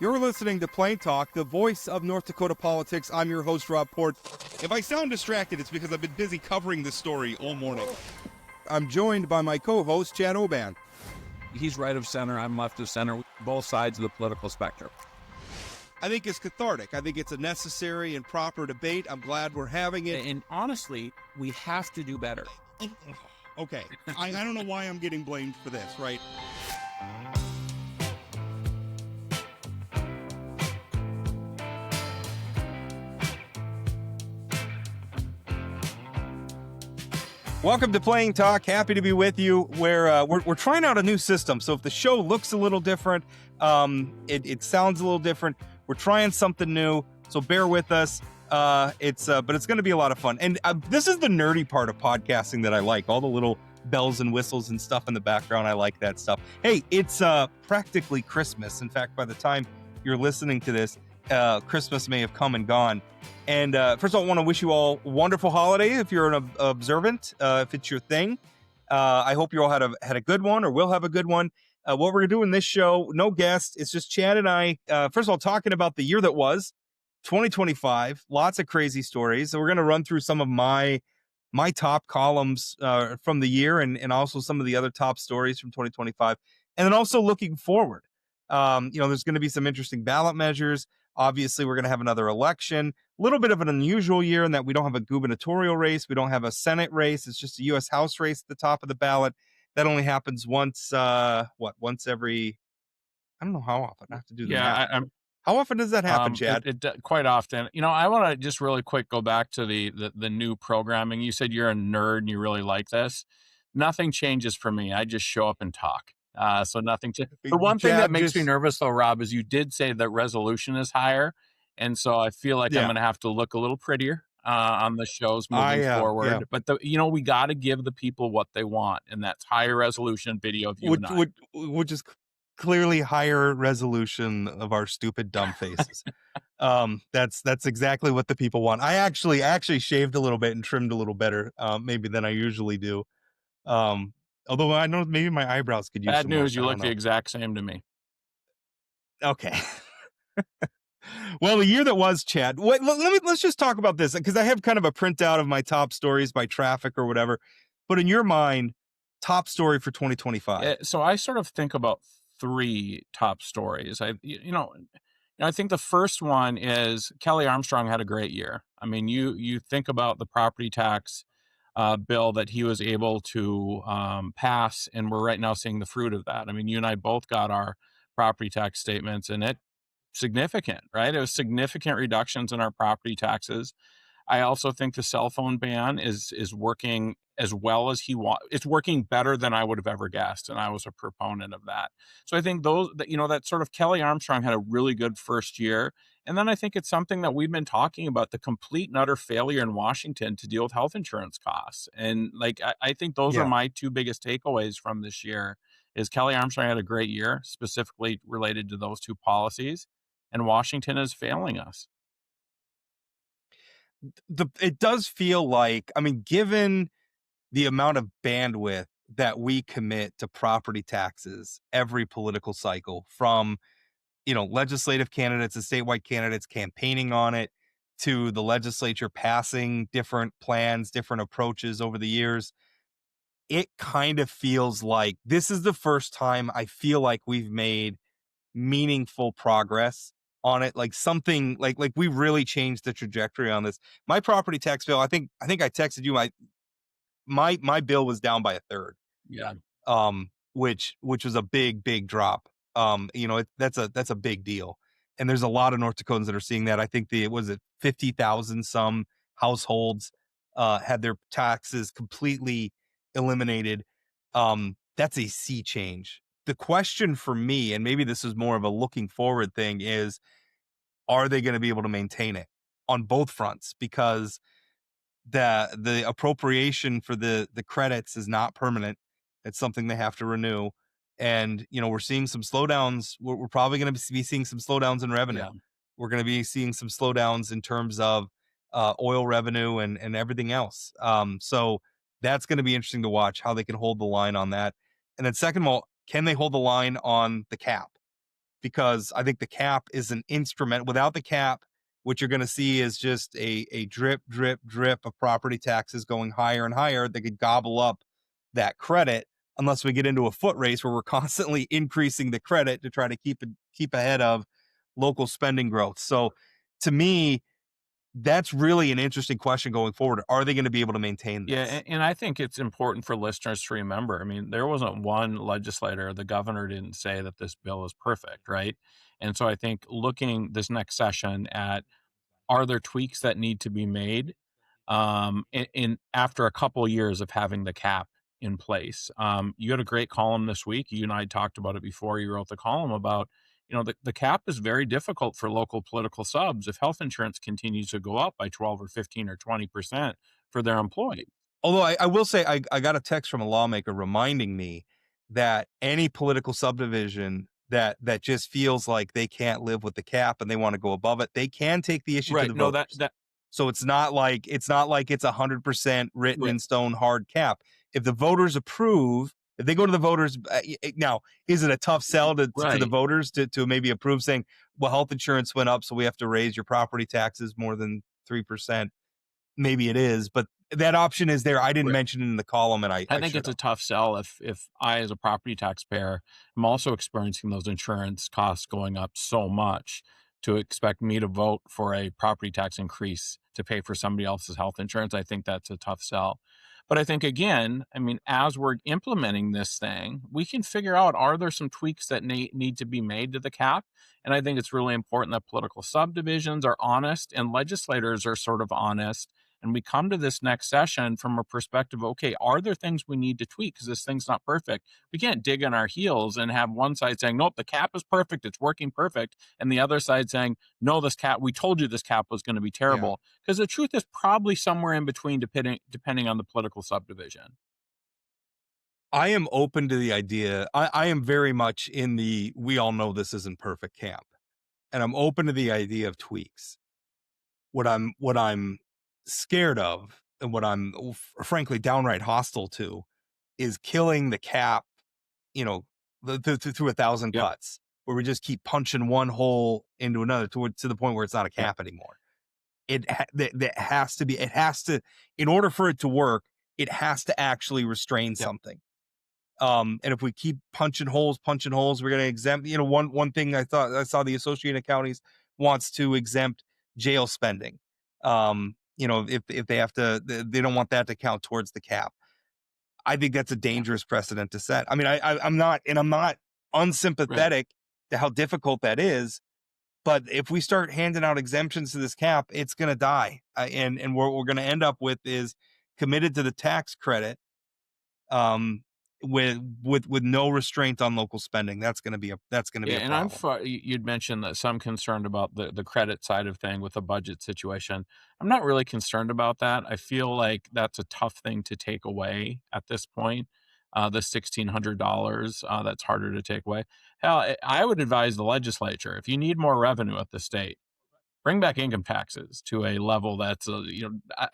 You're listening to Plain Talk, the voice of North Dakota politics. I'm your host, Rob Port. If I sound distracted, it's because I've been busy covering this story all morning. I'm joined by my co-host, Chad Oban. He's right of center, I'm left of center, both sides of the political spectrum. I think it's cathartic. I think it's a necessary and proper debate. I'm glad we're having it. And honestly, we have to do better. Okay, I don't know why I'm getting blamed for this, right? Welcome to Plain Talk. Happy to be with you. We're trying out a new system. So if the show looks a little different, it sounds a little different. We're trying something new. So bear with us. But it's going to be a lot of fun. And this is the nerdy part of podcasting that I like. All the little bells and whistles and stuff in the background. I like that stuff. Hey, it's practically Christmas. In fact, by the time you're listening to this, Christmas may have come and gone. And first of all, I want to wish you all a wonderful holiday if you're an observant, if it's your thing. I hope you all had a good one or will have a good one. What we're going to do in this show, no guest, it's just Chad and I, first of all, talking about the year that was, 2025, lots of crazy stories. So we're going to run through some of my top columns from the year and also some of the other top stories from 2025. And then also looking forward. There's going to be some interesting ballot measures. Obviously, we're going to have another election. A little bit of an unusual year in that we don't have a gubernatorial race. We don't have a Senate race. It's just a U.S. House race at the top of the ballot. That only happens once every, I don't know how often. I have to do the math. How often does that happen, Chad? Quite often. I want to just really quick go back to the new programming. You said you're a nerd and you really like this. Nothing changes for me. I just show up and talk. So nothing. The one thing that makes me nervous, though, Rob, is you did say that resolution is higher, and so I feel like I'm going to have to look a little prettier on the shows moving forward. Yeah. But we got to give the people what they want, and that's higher resolution video of you and I. Which is clearly higher resolution of our stupid dumb faces. That's exactly what the people want. I actually shaved a little bit and trimmed a little better, maybe than I usually do. Although I know maybe my eyebrows could use bad some news. work. You look the exact same to me. Okay. Well, the year that was, Chad. Let's just talk about this because I have kind of a printout of my top stories by traffic or whatever. But in your mind, top story for 2025. So I sort of think about three top stories. I think the first one is Kelly Armstrong had a great year. I mean, you think about the property tax bill that he was able to pass, and we're right now seeing the fruit of that. I mean, you and I both got our property tax statements, and it's significant, right? It was significant reductions in our property taxes. I also think the cell phone ban is working as well as he wants. It's working better than I would have ever guessed, and I was a proponent of that. So I think that sort of Kelly Armstrong had a really good first year. And then I think it's something that we've been talking about, the complete and utter failure in Washington to deal with health insurance costs. And I think those are my two biggest takeaways from this year is Kelly Armstrong had a great year, specifically related to those two policies, and Washington is failing us. It does feel like, I mean, given the amount of bandwidth that we commit to property taxes every political cycle, from legislative candidates and statewide candidates campaigning on it to the legislature passing different plans, different approaches over the years, it kind of feels like this is the first time I feel like we've made meaningful progress on it, like something like we really changed the trajectory on this. My property tax bill, I think I texted you, my bill was down by a third. Yeah. Which was a big drop. That's a big deal. And there's a lot of North Dakotans that are seeing that. I think 50,000 some households had their taxes completely eliminated. That's a sea change. The question for me, and maybe this is more of a looking forward thing, is are they going to be able to maintain it on both fronts? Because the appropriation for the credits is not permanent. It's something they have to renew. And, we're seeing some slowdowns. We're probably going to be seeing some slowdowns in revenue. Yeah. We're going to be seeing some slowdowns in terms of oil revenue and everything else. So that's going to be interesting to watch how they can hold the line on that. And then second of all, can they hold the line on the cap? because I think the cap is an instrument. Without the cap, what you're going to see is just a drip, drip, drip of property taxes going higher and higher that could gobble up that credit, unless we get into a foot race where we're constantly increasing the credit to try to keep ahead of local spending growth. So to me, that's really an interesting question going forward. Are they going to be able to maintain Yeah, this? and I think it's important for listeners to remember. I mean, there wasn't one legislator, the governor didn't say that this bill is perfect, right? And so I think looking this next session at, are there tweaks that need to be made in after a couple of years of having the cap in place? You had a great column this week. You and I talked about it before. You wrote the column about, the cap is very difficult for local political subs if health insurance continues to go up by 12 or 15 or 20% for their employees. Although I will say I got a text from a lawmaker reminding me that any political subdivision that just feels like they can't live with the cap and they want to go above it, they can take the issue to Right. the No, voters. that So it's not like it's 100% written right, in stone hard cap. If the voters approve, if they go to the voters, now is it a tough sell to the right. voters to maybe approve, saying, well, health insurance went up, so we have to raise your property taxes more than 3%? Maybe it is, but that option is there. I didn't Right. mention it in the column, and I I think should it's a have. tough sell if I, as a property taxpayer, am also experiencing those insurance costs going up so much, to expect me to vote for a property tax increase to pay for somebody else's health insurance. I think that's a tough sell. But I think, again, I mean, as we're implementing this thing, we can figure out, are there some tweaks that need to be made to the cap? And I think it's really important that political subdivisions are honest and legislators are sort of honest, and we come to this next session from a perspective, okay, are there things we need to tweak because this thing's not perfect? We can't dig in our heels and have one side saying, nope, the cap is perfect, it's working perfect, and the other side saying, no, this cap, we told you this cap was going to be Yeah, terrible. Because the truth is probably somewhere in between, depending on the political subdivision. I am open to the idea. I am very much in the we all know this isn't perfect camp, and I'm open to the idea of tweaks. What I'm scared of, and what I'm frankly downright hostile to, is killing the cap. You know, through a thousand Yep. cuts, where we just keep punching one hole into another to the point where it's not a Yep. cap anymore. That has to be. It has to, in order for it to work. It has to actually restrain Yep. something. And if we keep punching holes, we're going to exempt. One thing I saw the Associated Counties wants to exempt jail spending. If they have to, they don't want that to count towards the cap. I think that's a dangerous precedent to set. I mean, I'm not Right. unsympathetic to how difficult that is. But if we start handing out exemptions to this cap, it's going to die. And what we're going to end up with is committed to the tax credit, um, with no restraint on local spending. That's going to be Yeah, a and problem. you'd mentioned that some concerned about the credit side of thing with the budget situation. I'm not really concerned about that. I feel like that's a tough thing to take away at this point. The $1,600, that's harder to take away. Hell, I would advise the legislature, if you need more revenue at the state, bring back income taxes to a level that's,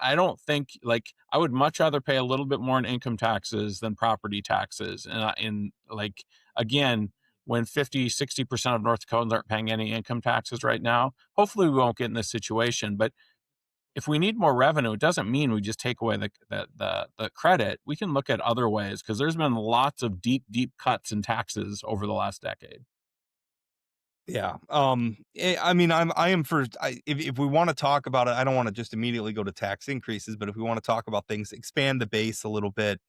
I don't think, like, I would much rather pay a little bit more in income taxes than property taxes. And like, again, when 50, 60% of North Dakotans aren't paying any income taxes right now, hopefully we won't get in this situation. But if we need more revenue, it doesn't mean we just take away the credit. We can look at other ways, because there's been lots of deep cuts in taxes over the last decade. Yeah. I mean, I am for. If we want to talk about it, I don't want to just immediately go to tax increases, but if we want to talk about things, expand the base a little bit.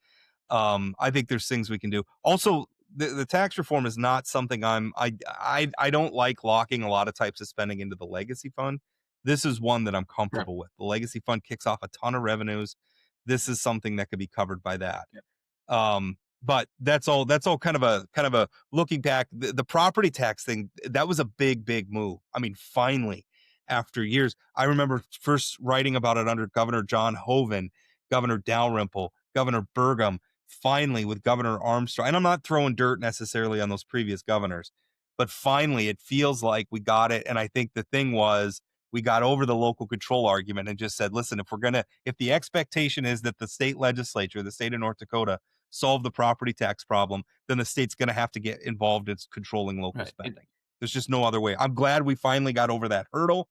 I think there's things we can do. Also, the tax reform is not something I don't like locking a lot of types of spending into the legacy fund. This is one that I'm Sure. comfortable with. The legacy fund kicks off a ton of revenues. This is something that could be covered by that. Yeah. But that's all kind of a looking back. The property tax thing, that was a big move. I mean, finally, after years, I remember first writing about it under Governor John Hoeven, Governor Dalrymple, Governor Burgum, finally with Governor Armstrong. And I'm not throwing dirt necessarily on those previous governors, but finally it feels like we got it. And I think the thing was, we got over the local control argument and just said, listen, if the expectation is that the state legislature, the state of North Dakota, solve the property tax problem, then the state's going to have to get involved in controlling local Right. spending. There's just no other way. I'm glad we finally got over that hurdle.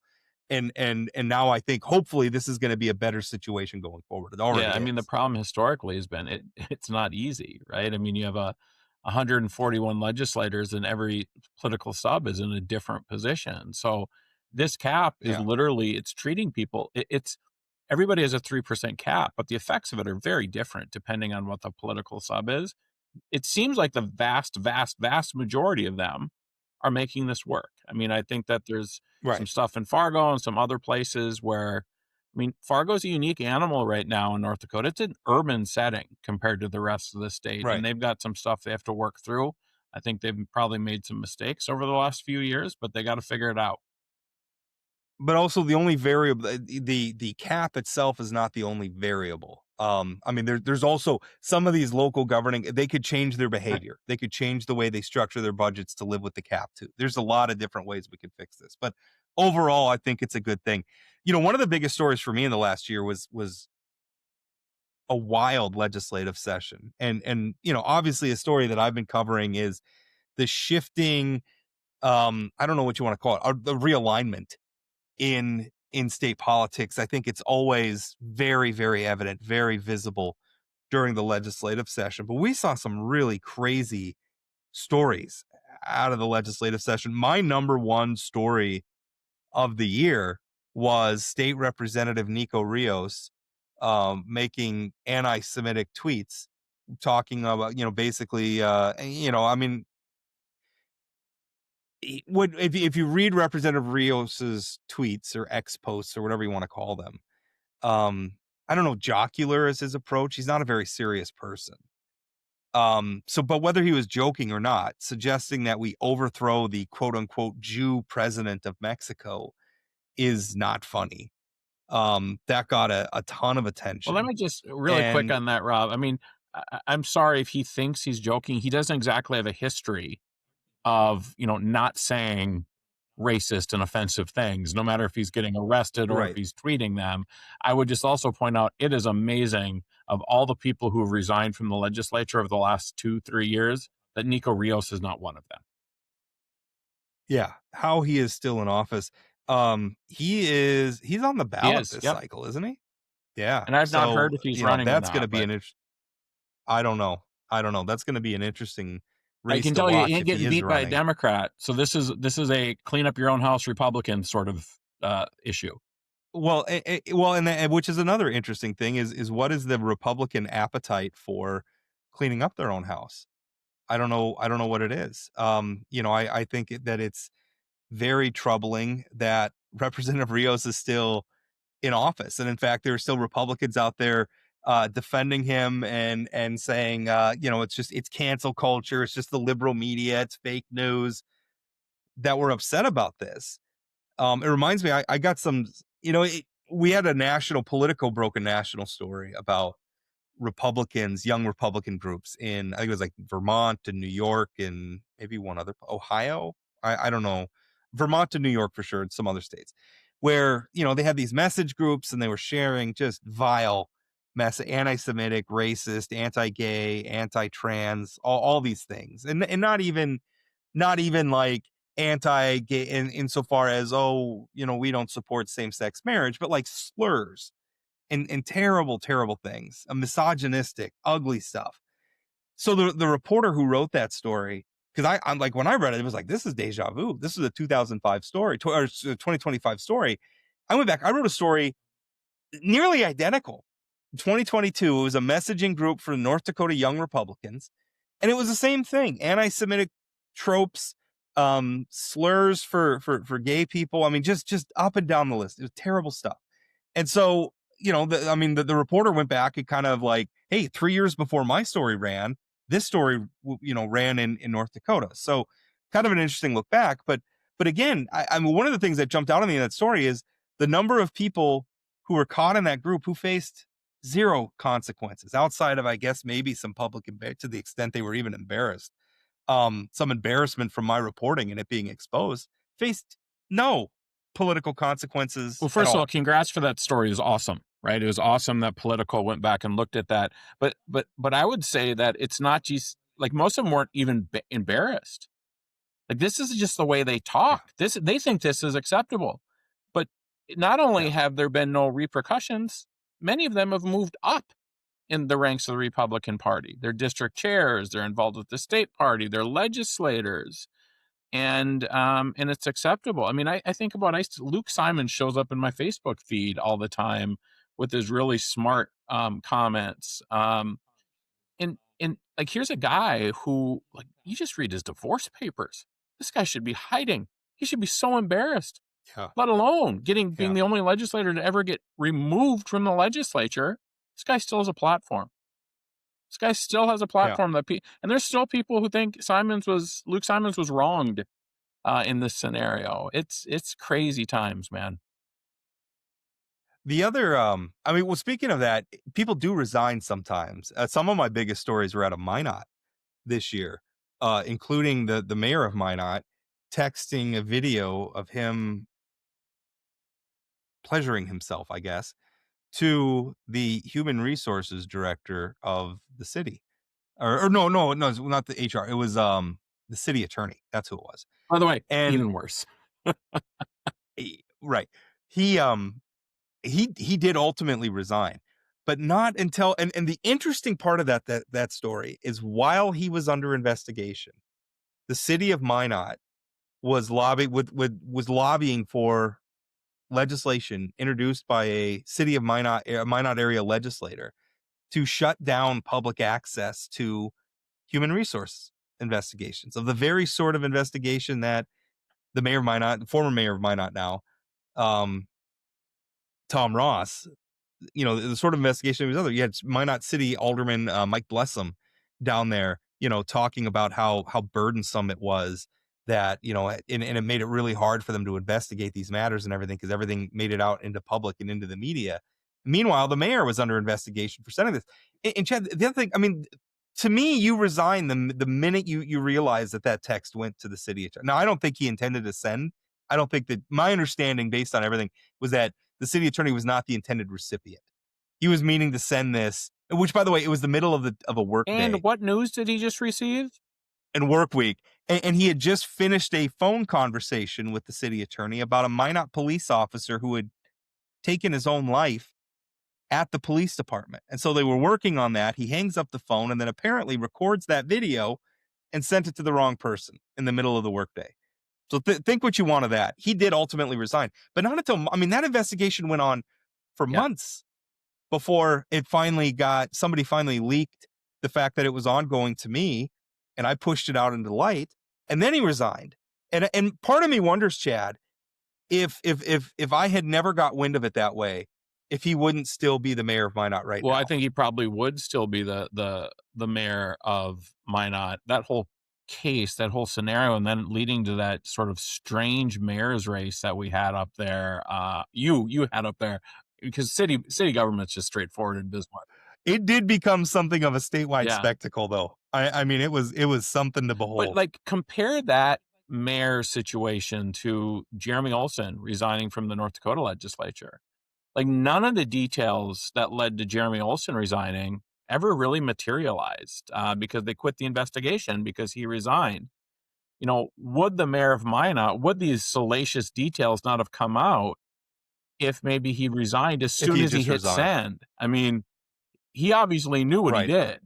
And now I think hopefully this is going to be a better situation going forward. It already Yeah, I mean, the is. problem historically has been it's not easy, right? I mean, you have 141 legislators and every political sub is in a different position. So this cap is Yeah. literally, it's treating people, it's everybody has a 3% cap, but the effects of it are very different depending on what the political sub is. It seems like the vast majority of them are making this work. I mean, I think that there's some Right. stuff in Fargo and some other places where, I mean, Fargo's a unique animal right now in North Dakota. It's an urban setting compared to the rest of the state, and Right. they've got some stuff they have to work through. I think they've probably made some mistakes over the last few years, but they got to figure it out. But also the only variable, the cap itself is not the only variable. I mean, there's also some of these local governing, they could change their behavior. They could change the way they structure their budgets to live with the cap too. There's a lot of different ways we could fix this, but overall, I think it's a good thing. You know, one of the biggest stories for me in the last year was a wild legislative session. And you know, obviously a story that I've been covering is the shifting, I don't know what you want to call it, the realignment in state politics. I think it's always very evident, very visible during the legislative session. But we saw some really crazy stories out of the legislative session. My number one story of the year was State Representative Nico Rios making anti-Semitic tweets, talking about, you know, basically, you know, I mean, if you read Representative Rios's tweets or X posts or whatever you want to call them, I don't know, jocular is his approach. He's not a very serious person. So, but whether he was joking or not, suggesting that we overthrow the quote unquote Jew president of Mexico is not funny. That got a ton of Well, let attention. me just really quick And on that, Rob. I mean, I'm sorry if he thinks he's joking. He doesn't exactly have a history of, you know, not saying racist and offensive things, no matter if he's getting arrested or if right. he's tweeting them. I would just also point out it is amazing of all the people who have resigned from the legislature over the last 2-3 years that Nico Rios is not one of them. Yeah. How he is still in office. He's on the He ballot is. this Yep. cycle, isn't he? Yeah. And I've not So, heard if he's you know, running or that's going to not, be but an I don't know. I don't know. That's going to be an interesting I race can to tell you he watch ain't if he getting is beat by a running. Democrat. So this is a clean up your own house Republican sort of issue. Well, well, and which is another interesting thing is what is the Republican appetite for cleaning up their own house? I don't know. I don't know what it is. You know, I think that it's very troubling that Representative Rios is still in office, and in fact, there are still Republicans out there defending him and saying, you know, it's cancel culture, it's just the liberal media, it's fake news, that we're upset about this. It reminds me, I got some, you know, we had a broken national story about Republicans, young Republican groups in, I think it was like Vermont and New York and maybe one other, Ohio. I don't know. Vermont and New York for sure, and some other states where, you know, they had these message groups and they were sharing just vile anti-Semitic, racist, anti-gay, anti-trans, all these things. And not even like anti-gay insofar as, oh, you know, we don't support same-sex marriage, but like slurs and terrible things, a misogynistic, ugly stuff. So the reporter who wrote that story, because I'm like, when I read it, it was like, this is deja vu. This is a 2005 story, or 2025 story. I went back, I wrote a story nearly identical. 2022, it was a messaging group for North Dakota young Republicans. And it was the same thing. Anti-Semitic tropes, slurs for gay people. I mean, just up and down the list. It was terrible stuff. And so, you know, the reporter went back and kind of like, hey, 3 years before my story ran, this story, you know, ran in North Dakota. So kind of an interesting look back. But again, I mean, one of the things that jumped out at me in that story is the number of people who were caught in that group who faced zero consequences outside of, I guess, maybe some public to the extent they were even embarrassed. Some embarrassment from my reporting and it being exposed, faced no political consequences Well, at first of all, all. congrats for that story. It was awesome, right? It was awesome that Politico went back and looked at that. But I would say that it's not just like most of them weren't even embarrassed. Like, this is just the way they Yeah. talk. They think this is acceptable. But not only Yeah. have there been no repercussions, many of them have moved up in the ranks of the Republican Party. They're district chairs, they're involved with the state party, they're legislators, and it's acceptable. I mean, I think about Luke Simon shows up in my Facebook feed all the time with his really smart comments. And like, here's a guy who, like, you just read his divorce papers. This guy should be hiding. He should be so embarrassed, Yeah. let alone being Yeah. the only legislator to ever get removed from the legislature. This guy still has a platform. This guy still has a platform and there's still people who think Luke Simons was wronged in this scenario. It's crazy times, man. The other, I mean, well, speaking of that, people do resign sometimes. Some of my biggest stories were out of Minot this year, including the mayor of Minot texting a video of him pleasuring himself, I guess, to the human resources director of the city. Or no, it's not the HR. It was the city attorney. That's who it was. By the way, And even worse. right. He he did ultimately resign, but not until and the interesting part of that story is while he was under investigation, the city of Minot was lobbying for legislation introduced by a city of Minot area legislator to shut down public access to human resource investigations of the very sort of investigation that the mayor of Minot, the former mayor of Minot now, um, Tom Ross, the sort of investigation he was under. You had Minot City Alderman Mike Blessum down there, talking about how burdensome it was that, and it made it really hard for them to investigate these matters and everything because everything made it out into public and into the media. Meanwhile, the mayor was under investigation for sending this. And Chad, the other thing, I mean, to me, you resign the minute you realize that text went to the city attorney. Now, I don't think he intended to send. I don't think that my understanding based on everything was that the city attorney was not the intended recipient. He was meaning to send this, which, by the way, it was the middle of a work day. And what news did he just receive? And work week. And he had just finished a phone conversation with the city attorney about a Minot police officer who had taken his own life at the police department. And so they were working on that. He hangs up the phone and then apparently records that video and sent it to the wrong person in the middle of the workday. So think what you want of that. He did ultimately resign, but not until, I mean, that investigation went on for months before somebody finally leaked the fact that it was ongoing to me, and I pushed it out into light, and then he resigned. And part of me wonders, Chad, if I had never got wind of it that way, if he wouldn't still be the mayor of Minot right now. Well, I think he probably would still be the mayor of Minot. That whole case, that whole scenario, and then leading to that sort of strange mayor's race that we had up there. You had up there, because city government's just straightforward in Bismarck. It did become something of a statewide spectacle, though. I mean, it was something to behold. But like, compare that mayor situation to Jeremy Olson resigning from the North Dakota legislature. Like, none of the details that led to Jeremy Olson resigning ever really materialized because they quit the investigation because he resigned. Would the mayor of Minot, would these salacious details not have come out if maybe he resigned as soon as he hit send? I mean, he obviously knew what he did.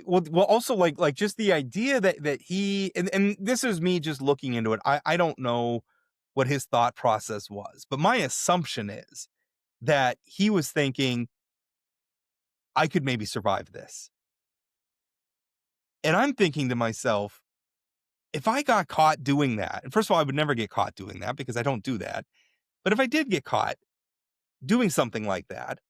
Well, also like just the idea that he, and this is me just looking into it. I don't know what his thought process was, but my assumption is that he was thinking, I could maybe survive this. And I'm thinking to myself, if I got caught doing that, and first of all, I would never get caught doing that because I don't do that. But if I did get caught doing something like that,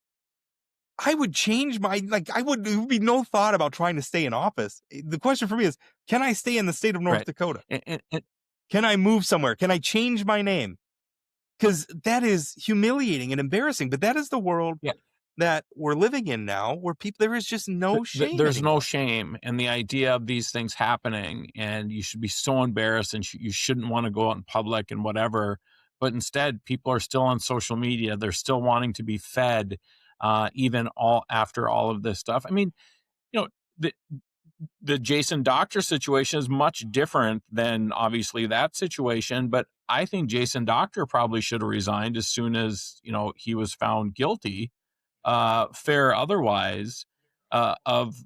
I would change there would be no thought about trying to stay in office. The question for me is, can I stay in the state of North Dakota? And can I move somewhere? Can I change my name? Because that is humiliating and embarrassing, but that is the world that we're living in now, where there is just no shame. There's no shame. And the idea of these things happening, and you should be so embarrassed, and you shouldn't want to go out in public and whatever. But instead, people are still on social media. They're still wanting to be fed, even after all of this stuff. I mean, the Jason Doctor situation is much different than obviously that situation, but I think Jason Doctor probably should have resigned as soon as, he was found guilty, fair otherwise, of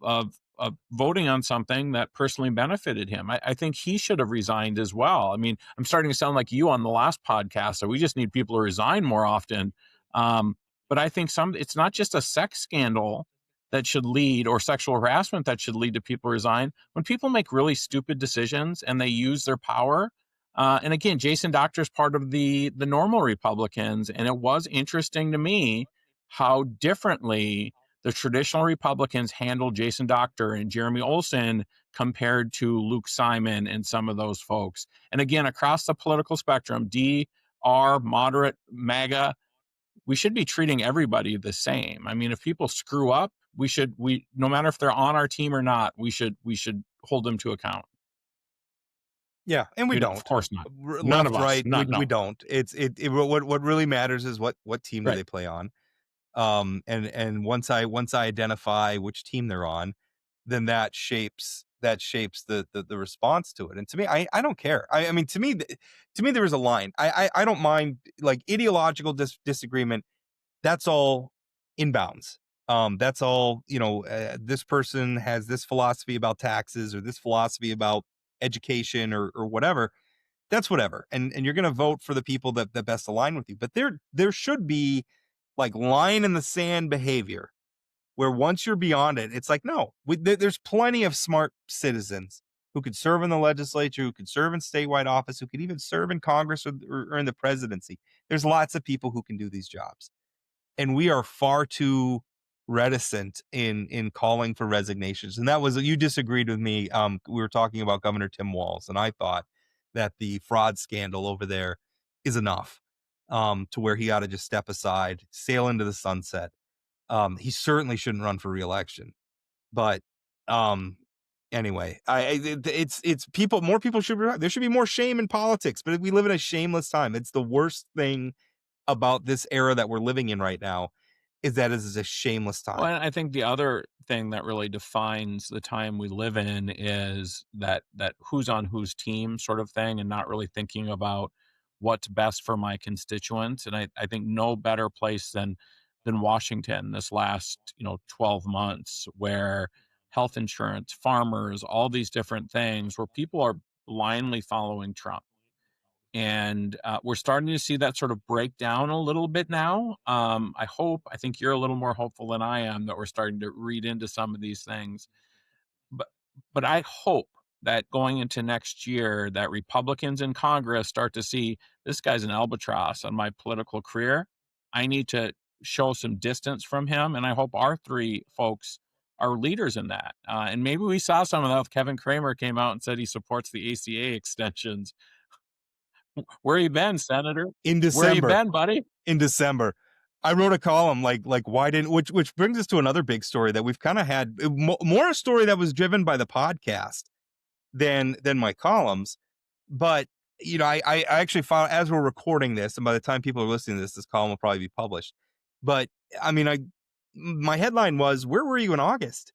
voting on something that personally benefited him. I think he should have resigned as well. I mean, I'm starting to sound like you on the last podcast, so we just need people to resign more often. But I think it's not just a sex scandal that should lead, or sexual harassment that should lead to people resign. When people make really stupid decisions and they use their power, and again, Jason Doctor is part of the normal Republicans, and it was interesting to me how differently the traditional Republicans handled Jason Doctor and Jeremy Olson compared to Luke Simon and some of those folks. And again, across the political spectrum, D, R, moderate, MAGA, we should be treating everybody the same. I mean, if people screw up, no matter if they're on our team or not, we should hold them to account. Yeah, and we don't. Of course not. Left, None of us. right, No. we don't. What really matters is what team do they play on. And once I identify which team they're on, then that shapes the response to it. And to me, I don't care. I mean, to me there is a line. I don't mind, like, ideological disagreement. That's all inbounds. That's all, this person has this philosophy about taxes or this philosophy about education or whatever. That's whatever. And you're going to vote for the people that best align with you. But there should be, like, line in the sand behavior where once you're beyond it, it's like, no, there's plenty of smart citizens who could serve in the legislature, who could serve in statewide office, who could even serve in Congress or in the presidency. There's lots of people who can do these jobs. And we are far too reticent in calling for resignations. And that was, you disagreed with me. We were talking about Governor Tim Walz, and I thought that the fraud scandal over there is enough to where he ought to just step aside, sail into the sunset. He certainly shouldn't run for re-election. But anyway, it's people. More people should. There should be more shame in politics. But we live in a shameless time. It's the worst thing about this era that we're living in right now, is that it is a shameless time. Well, I think the other thing that really defines the time we live in is that who's on whose team sort of thing, and not really thinking about what's best for my constituents. And I think no better place than Washington this last 12 months, where health insurance, farmers, all these different things, where people are blindly following Trump. And we're starting to see that sort of break down a little bit now. I think you're a little more hopeful than I am that we're starting to read into some of these things. But I hope that going into next year, that Republicans in Congress start to see, this guy's an albatross on my political career. I need to show some distance from him. And I hope our three folks are leaders in that. And maybe we saw some of that. Kevin Cramer came out and said he supports the ACA extensions. Where you been, Senator? In December. Where you been, buddy? In December. I wrote a column like why didn't, which brings us to another big story that we've kind of had, more a story that was driven by the podcast than my columns. But I actually found, as we're recording this, and by the time people are listening to this column will probably be published. But I mean, my headline was, where were you in August?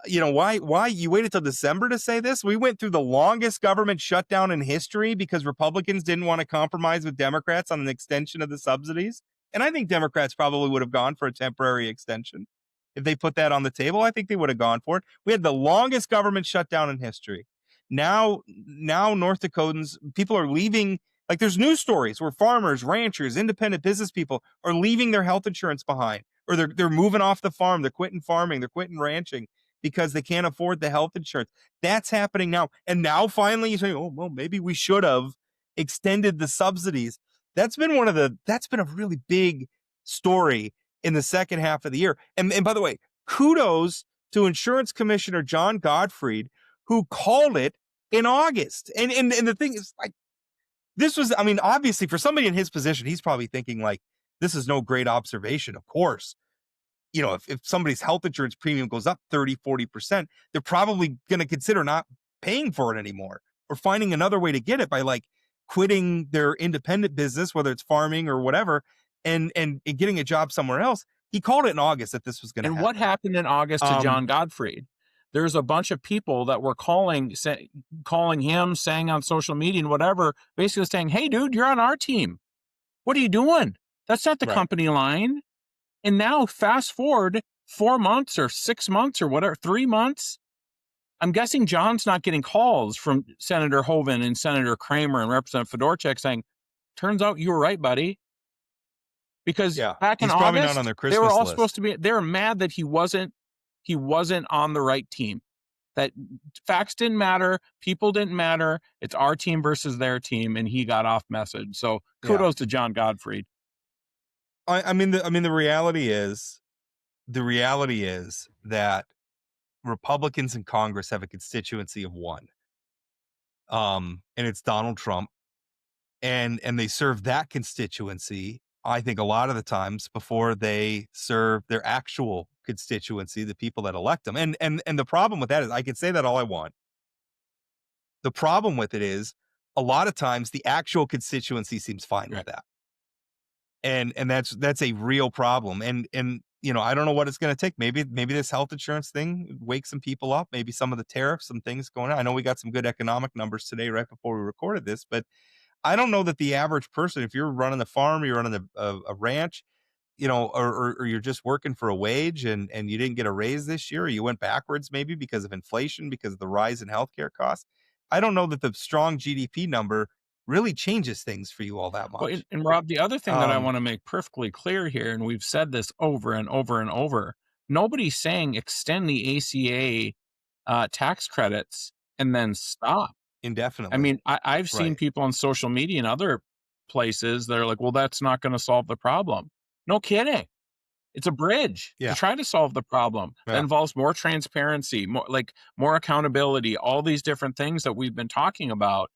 Why you waited till December to say this? We went through the longest government shutdown in history because Republicans didn't want to compromise with Democrats on an extension of the subsidies. And I think Democrats probably would have gone for a temporary extension. If they put that on the table, I think they would have gone for it. We had the longest government shutdown in history. Now North Dakotans, people are leaving. Like, there's news stories where farmers, ranchers, independent business people are leaving their health insurance behind, or they're moving off the farm. They're quitting farming. They're quitting ranching because they can't afford the health insurance. That's happening now. And now finally you say, oh, well, maybe we should have extended the subsidies. That's been a really big story in the second half of the year. And by the way, kudos to Insurance Commissioner John Gottfried, who called it in August. And the thing is, like, this was, I mean, obviously for somebody in his position, he's probably thinking, like, this is no great observation. Of course, if somebody's health insurance premium goes up 30-40%, they're probably going to consider not paying for it anymore, or finding another way to get it by, like, quitting their independent business, whether it's farming or whatever, and getting a job somewhere else. He called it in August that this was going to happen. And what happened in August to John Gottfried? there's a bunch of people that were calling him, saying on social media and whatever, basically saying, "Hey, dude, you're on our team. What are you doing? That's not the Right. company line." And now fast forward 4 months or 6 months or whatever, 3 months. I'm guessing John's not getting calls from Senator Hoeven and Senator Kramer and Representative Fedorchak saying, "Turns out you were right, buddy." Because Yeah. back in He's probably not on August, their they were Christmas all supposed list. to be, they were mad that he wasn't on the right team. That facts didn't matter, people didn't matter. It's our team versus their team, and he got off message. So Yeah. kudos to John Godfrey. I mean, the reality is that Republicans in Congress have a constituency of one, and it's Donald Trump, and they serve that constituency, I think, a lot of the times before they serve their actual constituency, the people that elect them. And the problem with that is, I can say that all I want. The problem with it is, a lot of times the actual constituency seems fine with Right. that. And that's a real problem. And I don't know what it's going to take. Maybe this health insurance thing wakes some people up. Maybe some of the tariffs, some things going on. I know we got some good economic numbers today, right before we recorded this, but I don't know that the average person, if you're running a farm, you're running a ranch, or you're just working for a wage and you didn't get a raise this year, or you went backwards maybe because of inflation, because of the rise in healthcare costs. I don't know that the strong GDP number really changes things for you all that Well, much. and Rob, the other thing that I Um, want to make perfectly clear here, and we've said this over and over and over, nobody's saying extend the ACA tax credits and then stop. I Indefinitely. mean, I've seen Right. people on social media and other places that are like, well, that's not going to solve the problem. No kidding. It's a bridge to Yeah. try to solve the problem. That Yeah. involves more transparency, more accountability, all these different things that we've been talking about.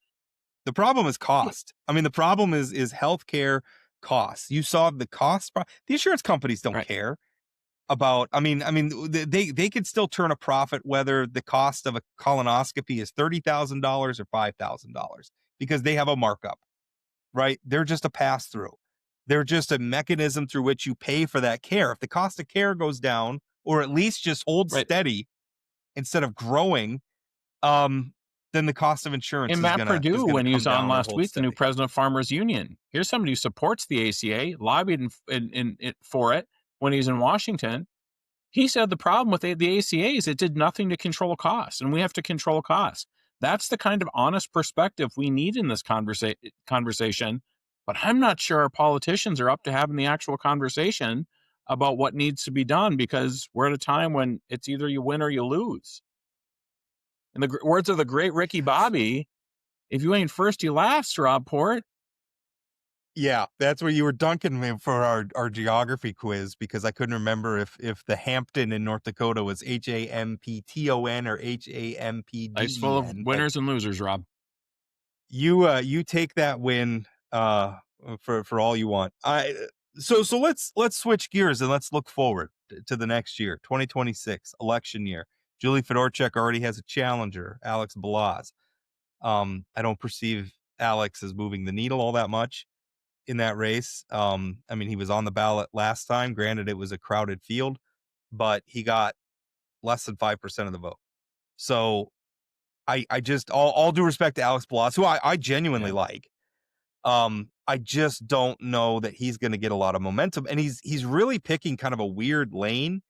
The problem is cost. I mean, the problem is healthcare costs. You saw the cost. The insurance companies don't Right. care about. They could still turn a profit whether the cost of a colonoscopy is $30,000 or $5,000 because they have a markup, right? They're just a pass through. They're just a mechanism through which you pay for that care. If the cost of care goes down, or at least just holds Right. steady instead of growing, um, then the cost of insurance And is Matt gonna Perdue, when he come was on down or last hold week, the new steady. president of Farmers Union, here's somebody who supports the ACA, lobbied for it when he's in Washington. He said the problem with the ACA is it did nothing to control costs, and we have to control costs. That's the kind of honest perspective we need in this conversation. But I'm not sure our politicians are up to having the actual conversation about what needs to be done, because we're at a time when it's either you win or you lose. In the words of the great Ricky Bobby, if you ain't first, you last, Rob Port. Yeah, that's where you were dunking me for our geography quiz, because I couldn't remember if the Hampton in North Dakota was Hampton or Life's full of Hampden. But winners and losers, Rob. you take that win for all you want. So let's switch gears and let's look forward to the next year, 2026 election year. Julie Fedorchak already has a challenger, Alex Balazs. I don't perceive Alex as moving the needle all that much in that race. I mean, he was on the ballot last time. Granted, it was a crowded field, but he got less than 5% of the vote. So I just, all due respect to Alex Blas, who I genuinely like. I just don't know that he's going to get a lot of momentum, and he's really picking kind of a weird lane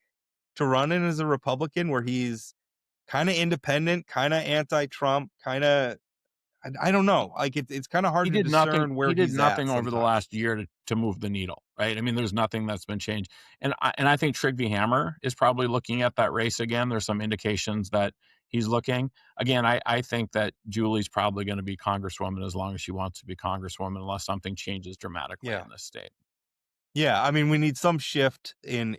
to run in as a Republican, where he's kind of independent, kind of anti-Trump, kind of, I don't know. Like it's kind of hard He to did nothing. discern He where did he's at nothing over the sometimes. last year to move the needle, right? I mean, there's nothing that's been changed, and I think Trigby Hammer is probably looking at that race again. There's some indications that he's looking again. I think that Julie's probably going to be Congresswoman as long as she wants to be Congresswoman, unless something changes dramatically Yeah. in this state. Yeah, I mean, we need some shift in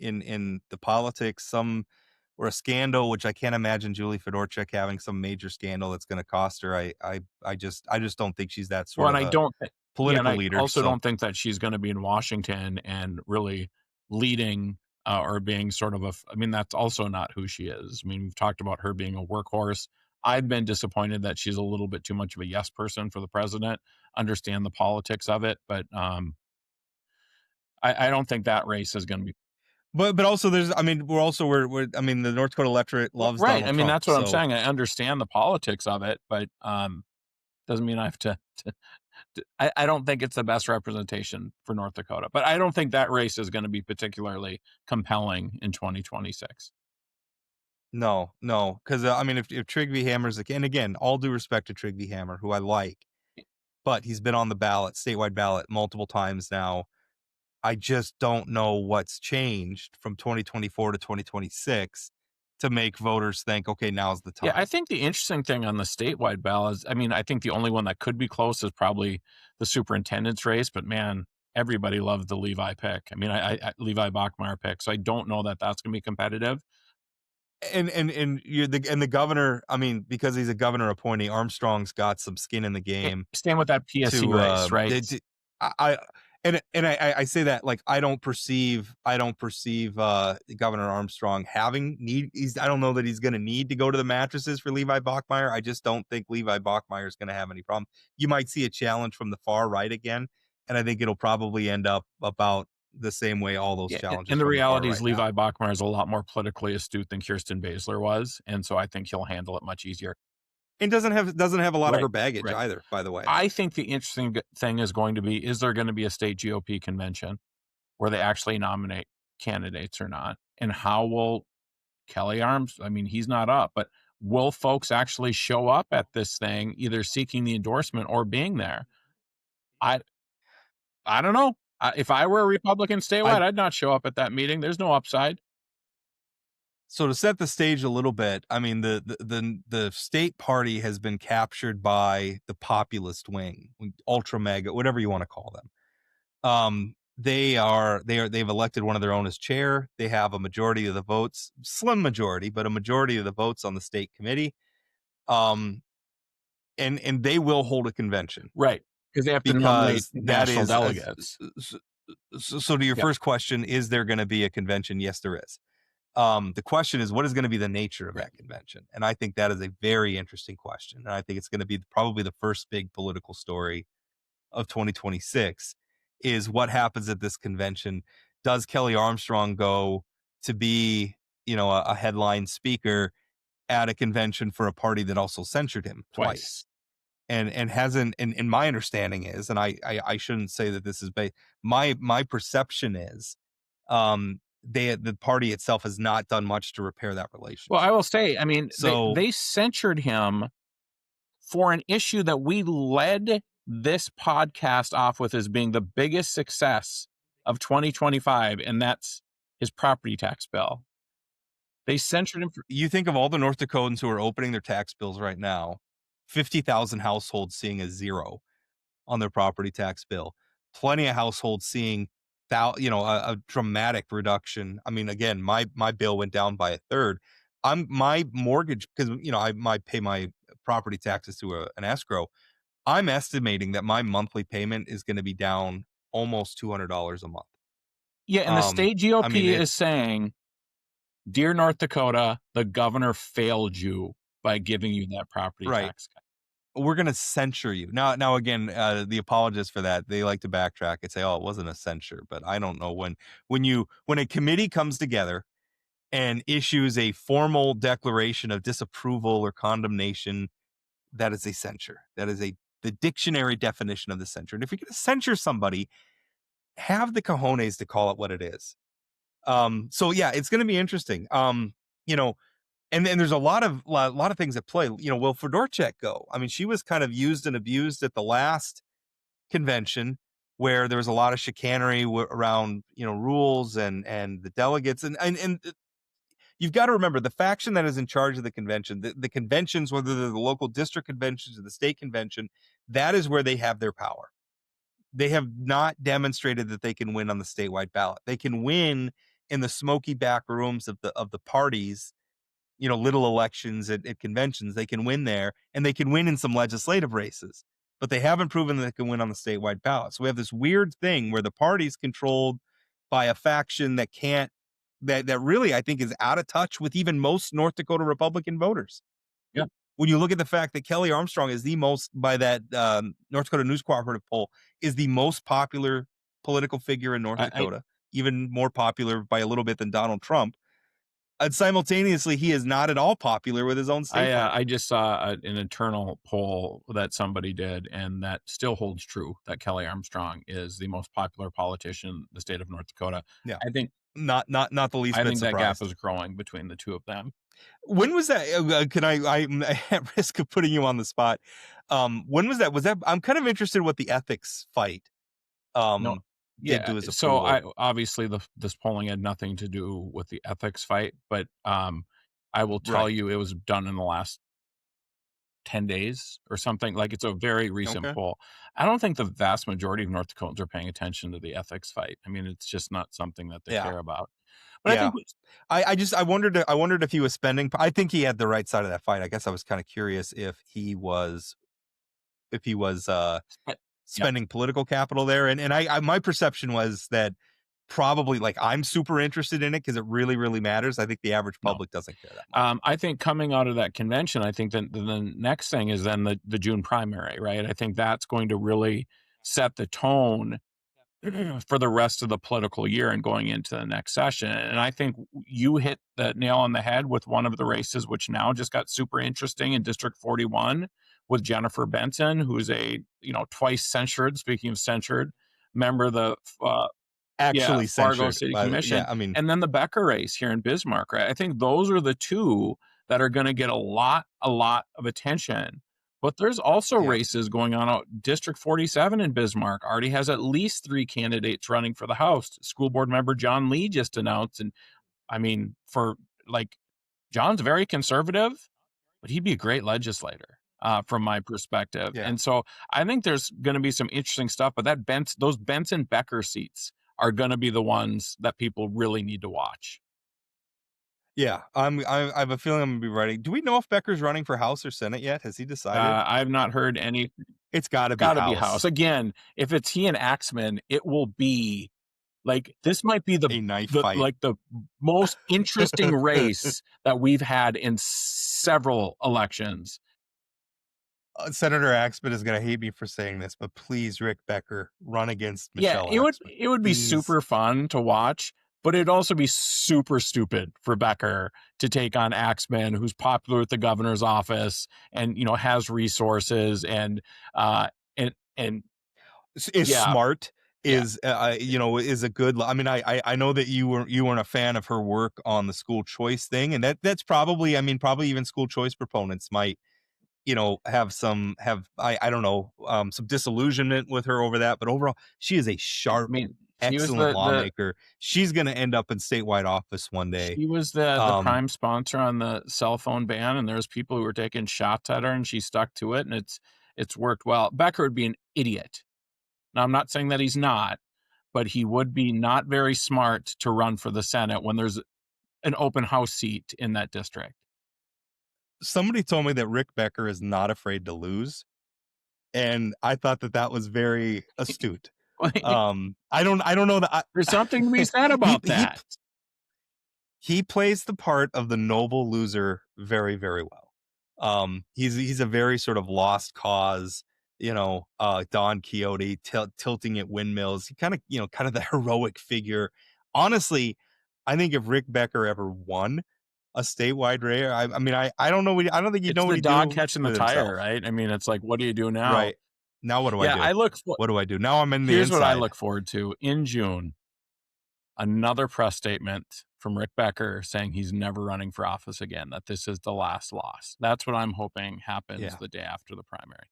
the politics, or a scandal, which I can't imagine Julie Fedorchak having some major scandal that's going to cost her. I just don't think she's that Well, sort and of I a don't, yeah, and political I leader. also So don't think that she's going to be in Washington and really leading or being sort of I mean, that's also not who she is. I mean, we've talked about her being a workhorse. I've been disappointed that she's a little bit too much of a yes person for the president. Understand the politics of it, but I don't think that race is going to be. But also there's, I mean, we're I mean, the North Dakota electorate loves Right. Donald I mean, Trump. that's what I'm So saying. I understand the politics of it, but doesn't mean I have I don't think it's the best representation for North Dakota. But I don't think that race is going to be particularly compelling in 2026. no, no, because I mean, if Trigg v. Hammer's, and again, all due respect to Trigg v. Hammer, who I like, but he's been on the ballot, statewide ballot, multiple times now. I just don't know what's changed from 2024 to 2026 to make voters think, okay, now's the Yeah, time. I think the interesting thing on the statewide ballot is, I mean, I think the only one that could be close is probably the superintendent's race, but man, everybody loved the Levi pick. I mean, I Levi Bachmeyer pick, so I don't know that that's going to be competitive. And the governor, I mean, because he's a governor appointee, Armstrong's got some skin in the game Same with that PSC to race, right? I say that like I don't perceive Governor Armstrong having need. I don't know that he's going to need to go to the mattresses for Levi Bachmeyer. I just don't think Levi Bachmeyer is going to have any problem. You might see a challenge from the far right again, and I think it'll probably end up about the same way all those Yeah, challenges. and the from reality far is right Levi now. Bachmeyer is a lot more politically astute than Kirsten Baszler was, and so I think he'll handle it much easier. And doesn't have a lot of her baggage right. either, by the way. I think the interesting thing is going to be, is there going to be a state GOP convention where they actually nominate candidates or not? And how will Kelly Arms, I mean, he's not up, but will folks actually show up at this thing, either seeking the endorsement or being there? I don't know. If I were a Republican statewide, I'd not show up at that meeting. There's no upside. So to set the stage a little bit, I mean, the state party has been captured by the populist wing, ultra mega, whatever you want to call them. They've elected one of their own as chair. They have a majority of the votes, slim majority, but a majority of the votes on the state committee. And they will hold a convention, right? Because they have to nominate national delegates. So to your first question, is there going to be a convention? Yes, there is. The question is, what is going to be the nature of that convention? And I think that is a very interesting question. And I think it's going to be probably the first big political story of 2026 is what happens at this convention. Does Kelly Armstrong go to be, a headline speaker at a convention for a party that also censured him twice? And hasn't, and my understanding is, and I shouldn't say that this is my perception is, the party itself has not done much to repair that relationship. Well, I will say, I mean, so they censured him for an issue that we led this podcast off with as being the biggest success of 2025, and that's his property tax bill. They censured him. You think of all the North Dakotans who are opening their tax bills right now, 50,000 households seeing a zero on their property tax bill. Plenty of households seeing a dramatic reduction. I mean, again, my bill went down by a third. My mortgage, because I pay my property taxes to an escrow. I'm estimating that my monthly payment is going to be down almost $200 a month. Yeah, and the state GOP is saying, dear North Dakota, the governor failed you by giving you that property tax cut. We're going to censure you. Now again, the apologists for that, they like to backtrack and say, oh, it wasn't a censure. But I don't know when a committee comes together and issues a formal declaration of disapproval or condemnation, that is a censure. That is the dictionary definition of the censure. And if you're going to censure somebody, have the cojones to call it what it is. So yeah, it's going to be interesting. And there's a lot of things at play. Will Fedorchak go? I mean, she was kind of used and abused at the last convention where there was a lot of chicanery around, rules and the delegates. And you've got to remember the faction that is in charge of the convention, the conventions, whether they're the local district conventions or the state convention, that is where they have their power. They have not demonstrated that they can win on the statewide ballot. They can win in the smoky back rooms of the parties, little elections at conventions. They can win there, and they can win in some legislative races, but they haven't proven that they can win on the statewide ballot. So we have this weird thing where the party's controlled by a faction that really, I think, is out of touch with even most North Dakota Republican voters. Yeah. When you look at the fact that Kelly Armstrong is the most, by that North Dakota News Cooperative poll, is the most popular political figure in North Dakota. even more popular by a little bit than Donald Trump. And simultaneously, he is not at all popular with his own state party. I just saw an internal poll that somebody did, and that still holds true that Kelly Armstrong is the most popular politician in the state of North Dakota. Yeah, I think not the least I bit think that gap surprised. is growing between the two of them. When was that? Can I'm at risk of putting you on the spot. When was that? Was that? I'm kind of interested in what the ethics fight No, did yeah. to his So approval. obviously this polling had nothing to do with the ethics fight, but I will tell Right. you it was done in the last 10 days or something. Like, it's a very recent Okay. poll. I don't think the vast majority of North Dakotans are paying attention to the ethics fight. I mean, it's just not something that they Yeah. care about. But I Yeah. think I wondered if he was spending. I think he had the right side of that fight. I guess I was kind of curious if he was yeah, spending political capital there. And I my perception was that probably, like, I'm super interested in it because it really, really matters. I think the average no. public doesn't care that much. I think coming out of that convention, I think that the next thing is then the June primary, right? I think that's going to really set the tone for the rest of the political year and going into the next session. And I think you hit the nail on the head with one of the races, which now just got super interesting in District 41 with Jennifer Benson, who's a, twice censured, speaking of censured, member of the Actually Fargo censured City by Commission, I mean, and then the Becker race here in Bismarck, right? I think those are the two that are going to get a lot of attention. But there's also yeah. races going on out. District 47 in Bismarck already has at least 3 candidates running for the House. School board member John Lee just announced, and I mean, John's very conservative, but he'd be a great legislator from my perspective. Yeah. And so I think there's going to be some interesting stuff, but those Benson Becker seats are going to be the ones that people really need to watch. Yeah, I have a feeling I'm gonna be ready. Do we know if Becker's running for House or Senate yet? Has he decided? I've not heard any. It's got to be Got to be House. House. Again, if it's he and Axman, it will be like, this might be A knife fight. the most interesting race that we've had in several elections. Senator Axman is going to hate me for saying this, but please, Rick Becker, run against Yeah, Michelle it Axman. would be Please. super fun to watch, but it'd also be super stupid for Becker to take on Axman, who's popular with the governor's office and has resources and Is yeah, smart. yeah. Is is a good. I mean, I know that you weren't a fan of her work on the school choice thing, and that's probably, I mean, probably even school choice proponents might have I don't know, some disillusionment with her over that, but overall she is a I sharp, mean, she was excellent lawmaker. She's going to end up in statewide office one day. she was the prime sponsor on the cell phone ban, and there's people who were taking shots at her, and she stuck to it, and it's worked well. Becker would be an idiot. Now, I'm not saying that he's not, but he would be not very smart to run for the Senate when there's an open house seat in that district. Somebody told me that Rick Becker is not afraid to lose, and I thought that was very astute. I don't know that There's something to be said about he, that. he plays the part of the noble loser very, very well. He's a very sort of lost cause, Don Quixote tilting at windmills. He kind of the heroic figure. Honestly, I think if Rick Becker ever won a statewide race, I mean, I don't know. I don't think he'd know what he'd do. It's the dog catching the with tire, himself. right? I mean, it's like, what do you do now? Right. Now what do I do? What do I do? Now I'm in the Here's inside. what I look forward to in June. Another press statement from Rick Becker saying he's never running for office again, that this is the last loss. That's what I'm hoping happens the day after the primary.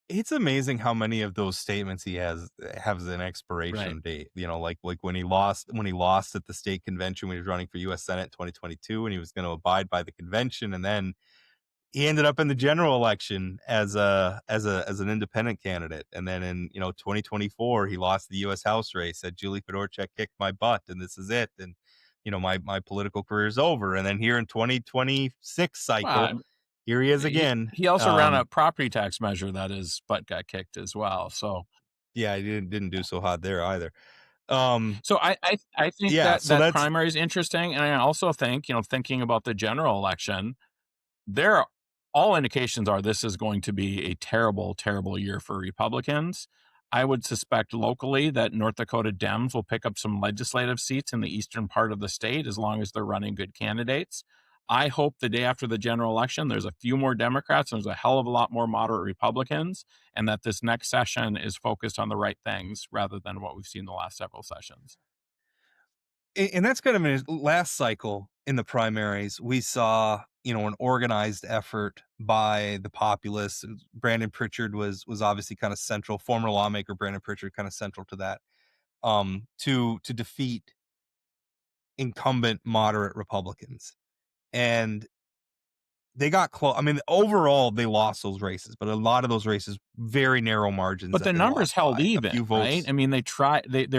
It's amazing how many of those statements he has an expiration date. Like when he lost at the state convention when he was running for U.S. Senate in 2022, and he was going to abide by the convention, and then he ended up in the general election as an independent candidate, and then in 2024 he lost the U.S. House race. Said Julie Fedorchak kicked my butt, and this is it, and my political career is over. And then here in 2026 cycle, here he is again. He also ran a property tax measure that his butt got kicked as well. So yeah, he didn't do so hot there either. So I think that primary is interesting, and I also think thinking about the general election, all indications are this is going to be a terrible, terrible year for Republicans. I would suspect locally that North Dakota Dems will pick up some legislative seats in the eastern part of the state as long as they're running good candidates. I hope the day after the general election, there's a few more Democrats and there's a hell of a lot more moderate Republicans, and that this next session is focused on the right things rather than what we've seen the last several sessions. And that's kind of in last cycle in the primaries, we saw, an organized effort by the populace. Brandon Pritchard was obviously kind of central, former lawmaker Brandon Pritchard kind of central to that, to defeat incumbent moderate Republicans. And they got close. I mean, overall, they lost those races, but a lot of those races, very narrow margins. But the numbers held even, right? I mean, they're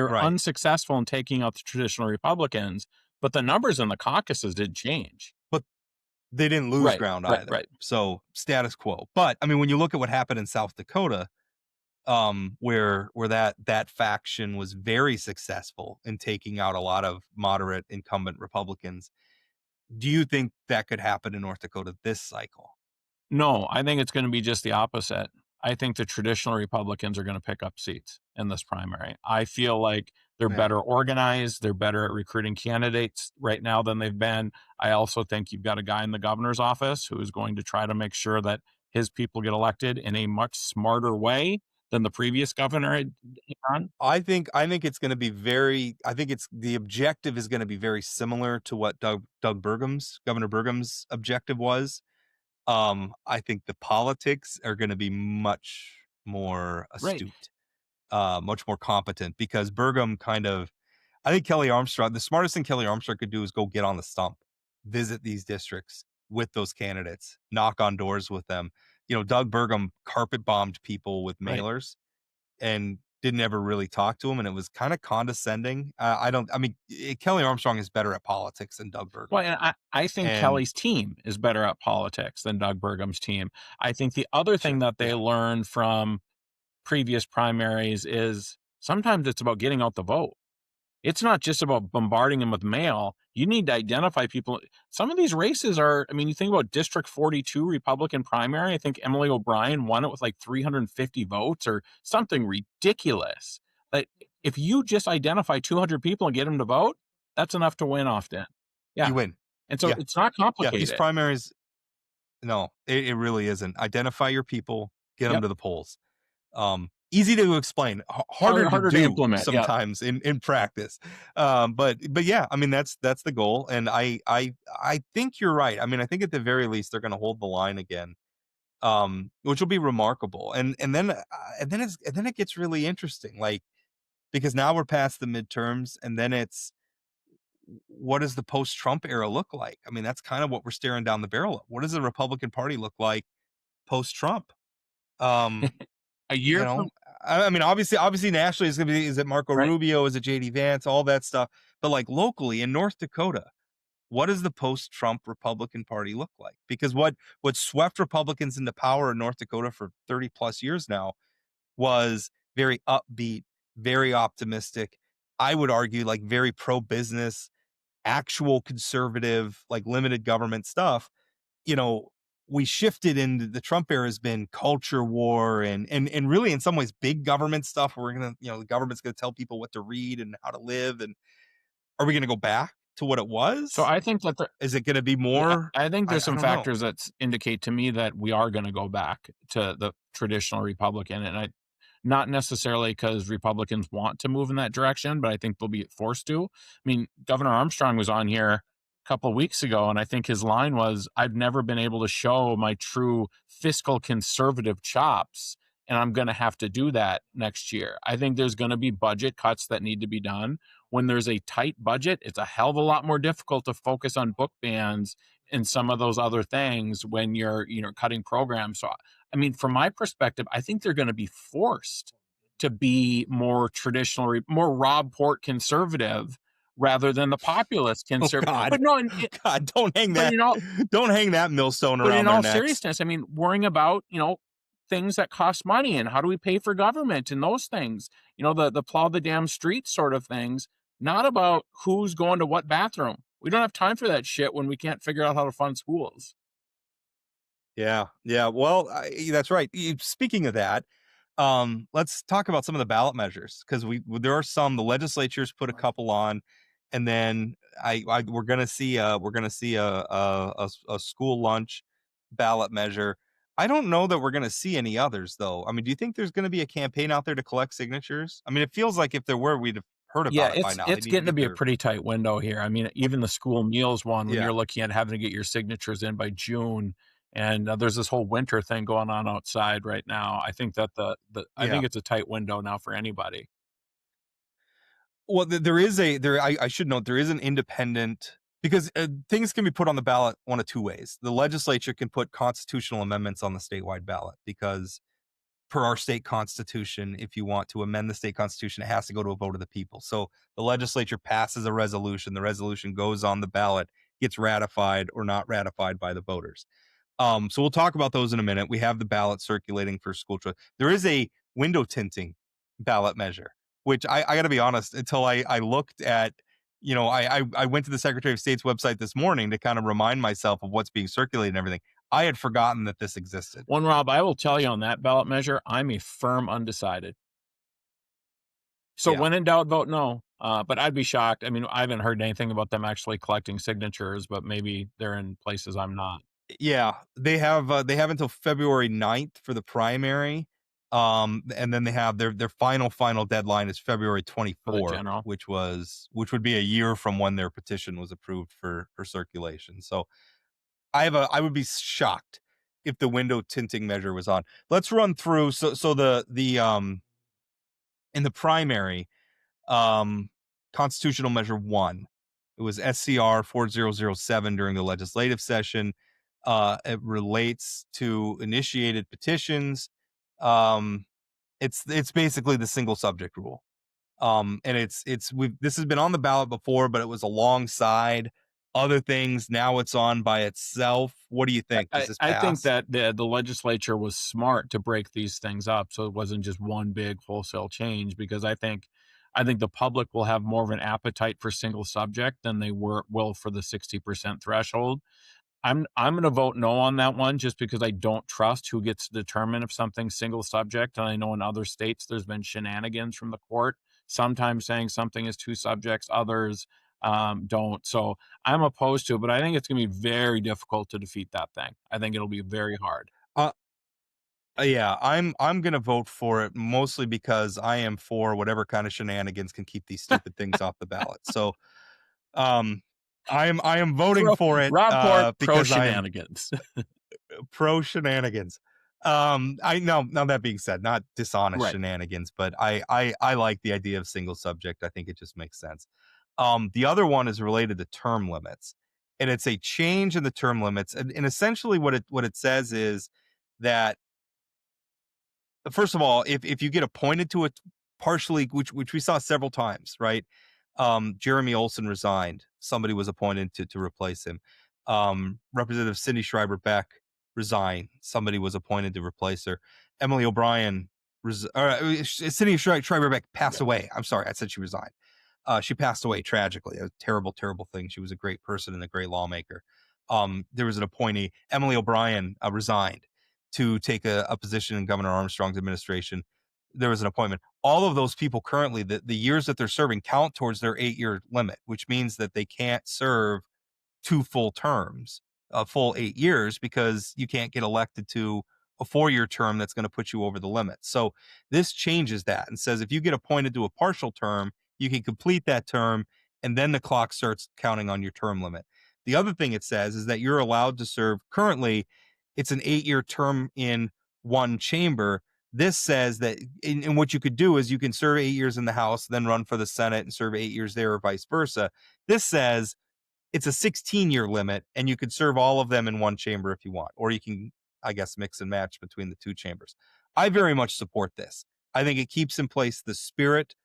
Right. unsuccessful in taking out the traditional Republicans, but the numbers in the caucuses did change. But they didn't lose ground either. Right. So status quo. But I mean, when you look at what happened in South Dakota, where that faction was very successful in taking out a lot of moderate incumbent Republicans, do you think that could happen in North Dakota this cycle? No, I think it's going to be just the opposite. I think the traditional Republicans are going to pick up seats in this primary. I feel like they're better organized. They're better at recruiting candidates right now than they've been. I also think you've got a guy in the governor's office who is going to try to make sure that his people get elected in a much smarter way than the previous governor had done. I think it's going to be the objective is going to be very similar to what Governor Burgum's objective was. I think the politics are going to be much more astute, much more competent, because Burgum I think the smartest thing Kelly Armstrong could do is go get on the stump, visit these districts with those candidates, knock on doors with them. Doug Burgum carpet bombed people with mailers and didn't ever really talk to him, and it was kind of condescending. Kelly Armstrong is better at politics than Doug Burgum. Well, and I think Kelly's team is better at politics than Doug Burgum's team. I think the other thing that they learned from previous primaries is sometimes it's about getting out the vote. It's not just about bombarding them with mail. You need to identify people. Some of these races you think about District 42 Republican primary. I think Emily O'Brien won it with like 350 votes or something ridiculous. Like, if you just identify 200 people and get them to vote, that's enough to win often. Yeah. You win. And so it's not complicated. Yeah, these primaries, no, it really isn't. Identify your people, get them to the polls. Easy to explain, harder to do implement sometimes in practice. But yeah, I mean, that's the goal. And I think you're right. I mean, I think at the very least they're going to hold the line again, which will be remarkable. And then it gets really interesting, like, because now we're past the midterms, and then it's, what does the post-Trump era look like? I mean, that's kind of what we're staring down the barrel of. What does the Republican Party look like post-Trump? A year from I mean, obviously nationally it's going to be, is it Marco Rubio? Is it JD Vance? All that stuff. But like locally in North Dakota, what does the post-Trump Republican Party look like? Because what swept Republicans into power in North Dakota for 30 plus years now was very upbeat, very optimistic. I would argue like very pro-business, actual conservative, like limited government stuff. We shifted into the Trump era has been culture war and really in some ways big government stuff. We're going to, the government's going to tell people what to read and how to live. And are we going to go back to what it was? So I think that is it going to be more? I think there's some factors that indicate to me that we are going to go back to the traditional Republican, and not necessarily because Republicans want to move in that direction, but I think they'll be forced to. I mean, Governor Armstrong was on here couple of weeks ago, and I think his line was, I've never been able to show my true fiscal conservative chops, and I'm going to have to do that next year. I think there's going to be budget cuts that need to be done. When there's a tight budget, it's a hell of a lot more difficult to focus on book bans and some of those other things when you're cutting programs. So I mean, from my perspective, I think they're going to be forced to be more traditional, more Rob Port conservative rather than the populist conservative. Oh, God. But no, God, don't hang that millstone around. But in all seriousness, I mean, worrying about things that cost money and how do we pay for government and those things, the plow the damn streets sort of things. Not about who's going to what bathroom. We don't have time for that shit when we can't figure out how to fund schools. Yeah. Well, that's right. Speaking of that, Let's talk about some of the ballot measures because there are some. The legislature's put a couple on, and then we're gonna see a school lunch ballot measure. I don't know that we're gonna see any others though. I mean, do you think there's gonna be a campaign out there to collect signatures? I mean, it feels like if there were, we'd have heard Yeah, about it by now. They it's need to getting to get be a their pretty tight window here. I mean, even the school meals one, when yeah. you're looking at having to get your signatures in by June, and there's this whole winter thing going on outside right now. I think that I Yeah. think it's a tight window now for anybody. Well, there is I should note there is an independent because things can be put on the ballot one of two ways. The legislature can put constitutional amendments on the statewide ballot because per our state constitution, if you want to amend the state constitution, it has to go to a vote of the people. So the legislature passes a resolution. The resolution goes on the ballot, gets ratified or not ratified by the voters. So we'll talk about those in a minute. We have the ballot circulating for school choice. There is a window tinting ballot measure, which I got to be honest, until I looked at, I went to the Secretary of State's website this morning to kind of remind myself of what's being circulated and everything. I had forgotten that this existed. One, Rob, I will tell you on that ballot measure, I'm a firm undecided. So Yeah. when in doubt, vote no. But I'd be shocked. I mean, I haven't heard anything about them actually collecting signatures, but maybe they're in places I'm not. Yeah, they have until February 9th for the primary. And then they have their final deadline is February For the 24th, general. which would be a year from when their petition was approved for circulation. So I would be shocked if the window tinting measure was on. Let's run through so the in the primary, constitutional measure 1. It was SCR 4007 during the legislative session. It relates to initiated petitions. It's basically the single subject rule. And this has been on the ballot before, but it was alongside other things. Now it's on by itself. What do you think? Does this I think pass? that the legislature was smart to break these things up so it wasn't just one big wholesale change, because I think the public will have more of an appetite for single subject than they will for the 60% threshold. I'm going to vote no on that one just because I don't trust who gets to determine if something's single subject. And I know in other states there's been shenanigans from the court, sometimes saying something is two subjects, others don't. So I'm opposed to it, but I think it's going to be very difficult to defeat that thing. I think it'll be very hard. Uh, yeah, I'm gonna vote for it mostly because I am for whatever kind of shenanigans can keep these stupid things off the ballot. So um I am voting for it Rob Port, pro because I am shenanigans. pro shenanigans. I know. Now that being said, not dishonest Right. shenanigans, but I like the idea of single subject. I think it just makes sense. The other one is related to term limits, and it's a change in the term limits. And essentially, what it says is that first of all, if you get appointed to it partially, which we saw several times, right? Jeremy Olson resigned. Somebody was appointed to replace him. Representative Cindy Schreiber Beck resigned. Somebody was appointed to replace her. Emily O'Brien, Cindy Schreiber Beck passed away. I'm sorry, I said she resigned. She passed away tragically. A terrible, terrible thing. She was a great person and a great lawmaker. There was an appointee, Emily O'Brien, resigned to take a position in Governor Armstrong's administration. There was an appointment. All of those people currently, the years that they're serving count towards their 8-year limit, which means that they can't serve 2 full terms, a full 8 years, because you can't get elected to a 4-year term that's going to put you over the limit. So this changes that and says if you get appointed to a partial term, you can complete that term and then the clock starts counting on your term limit. The other thing it says is that you're allowed to serve, currently it's an 8-year term in one chamber. This says that in what you could do is you can serve 8 years in the House, then run for the Senate and serve 8 years there or vice versa. This says it's a 16-year limit and you could serve all of them in one chamber if you want, or you can, I guess, mix and match between the two chambers. I very much support this. I think it keeps in place the spirit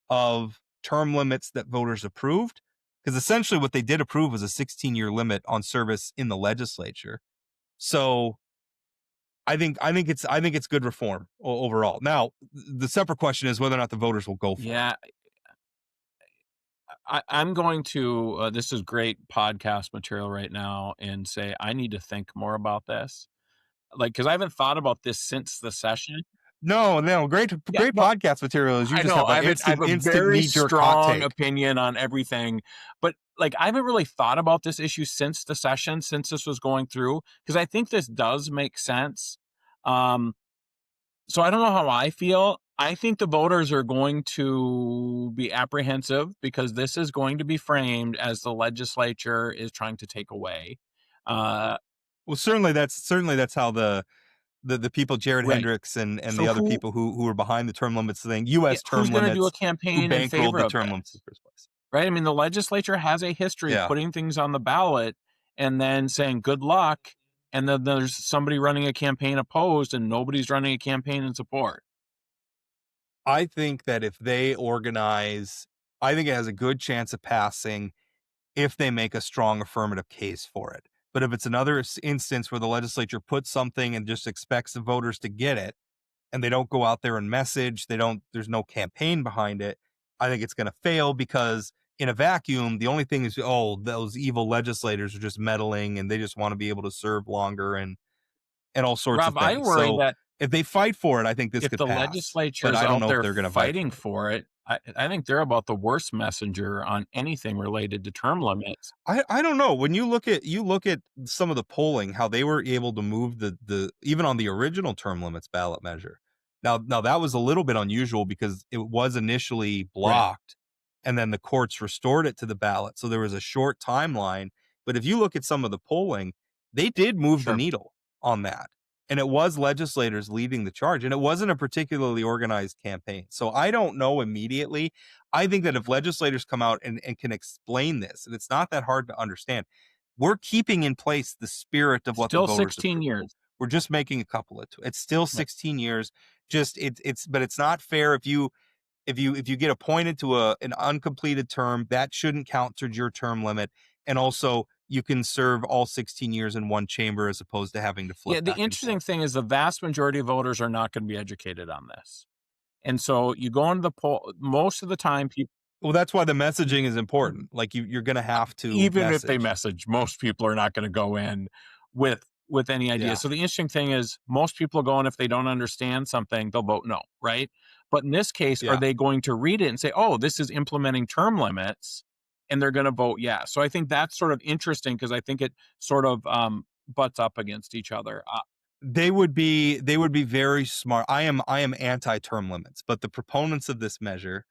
of term limits that voters approved, because essentially what they did approve was a 16-year limit on service in the legislature. So I think it's good reform overall. Now, the separate question is whether or not the voters will go for it. Yeah. I'm going to, this is great podcast material right now, and say I need to think more about this. Like, because I haven't thought about this since the session. No, great Yeah, no, podcast material is you I just know. have like I have a instant very knee-jerk hot strong take. opinion on everything, but like I haven't really thought about this issue since the session, since this was going through, because I think this does make sense. Um, so I don't know how I feel. I think the voters are going to be apprehensive because this is going to be framed as the legislature is trying to take away. Well, certainly that's how the people, Jared Right. Hendricks and So the other people who were behind the term limits thing, U.S. who's term going to do a limits, who campaign in bankrolled favor the of term limits this? in the first place. Right? I mean, the legislature has a history of Yeah. putting things on the ballot and then saying good luck, and then there's somebody running a campaign opposed and nobody's running a campaign in support. I think that if they organize, I think it has a good chance of passing if they make a strong affirmative case for it. But if it's another instance where the legislature puts something and just expects the voters to get it, and they don't go out there and message, there's no campaign behind it, I think it's going to fail because in a vacuum, the only thing is, oh, those evil legislators are just meddling and they just want to be able to serve longer and all sorts of Rob, I things. worry So that if they fight for it, I think this if could the pass. legislature But is I don't out know if there they're going to fight fighting for it, I think they're about the worst messenger on anything related to term limits. I don't know. When you look at some of the polling, how they were able to move the even on the original term limits ballot measure. Now that was a little bit unusual because it was initially blocked and then the courts restored it to the ballot. So there was a short timeline. But if you look at some of the polling, they did move the Sure. needle on that. And it was legislators leading the charge. And it wasn't a particularly organized campaign. So I don't know immediately. I think that if legislators come out and can explain this, and it's not that hard to understand, we're keeping in place the spirit of what the Still voters 16 approved. years. We're just making a couple of, it's still 16 years. Just but it's not fair if you get appointed to an uncompleted term, that shouldn't count towards your term limit. And also you can serve all 16 years in one chamber as opposed to having to flip. Yeah, the interesting thing is the vast majority of voters are not going to be educated on this. And so you go into the poll, most of the time people, Well, that's why the messaging is important. Like you're going to have to, even if they message, most people are not going to go in with any idea. Yeah. So the interesting thing is most people go in, if they don't understand something, they'll vote no, right? But in this case, are they going to read it and say, oh, this is implementing term limits, and they're going to vote yes? So I think that's sort of interesting because I think it sort of butts up against each other. They would be very smart. I am anti-term limits, but the proponents of this measure,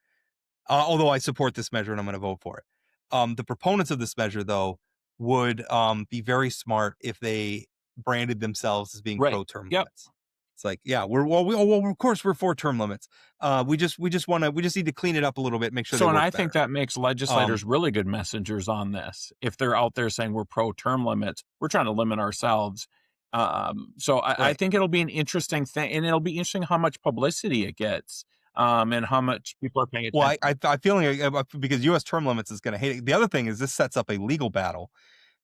although I support this measure and I'm going to vote for it, the proponents of this measure though would be very smart if they branded themselves as being pro-term limits. It's like, yeah, of course we're for term limits. We just need to clean it up a little bit, make sure. So, and I think that makes legislators really good messengers on this. If they're out there saying we're pro term limits, we're trying to limit ourselves. So I think it'll be an interesting thing, and it'll be interesting how much publicity it gets, and how much people are paying attention. Well, I'm feeling because U.S. term limits is going to hate it. The other thing is this sets up a legal battle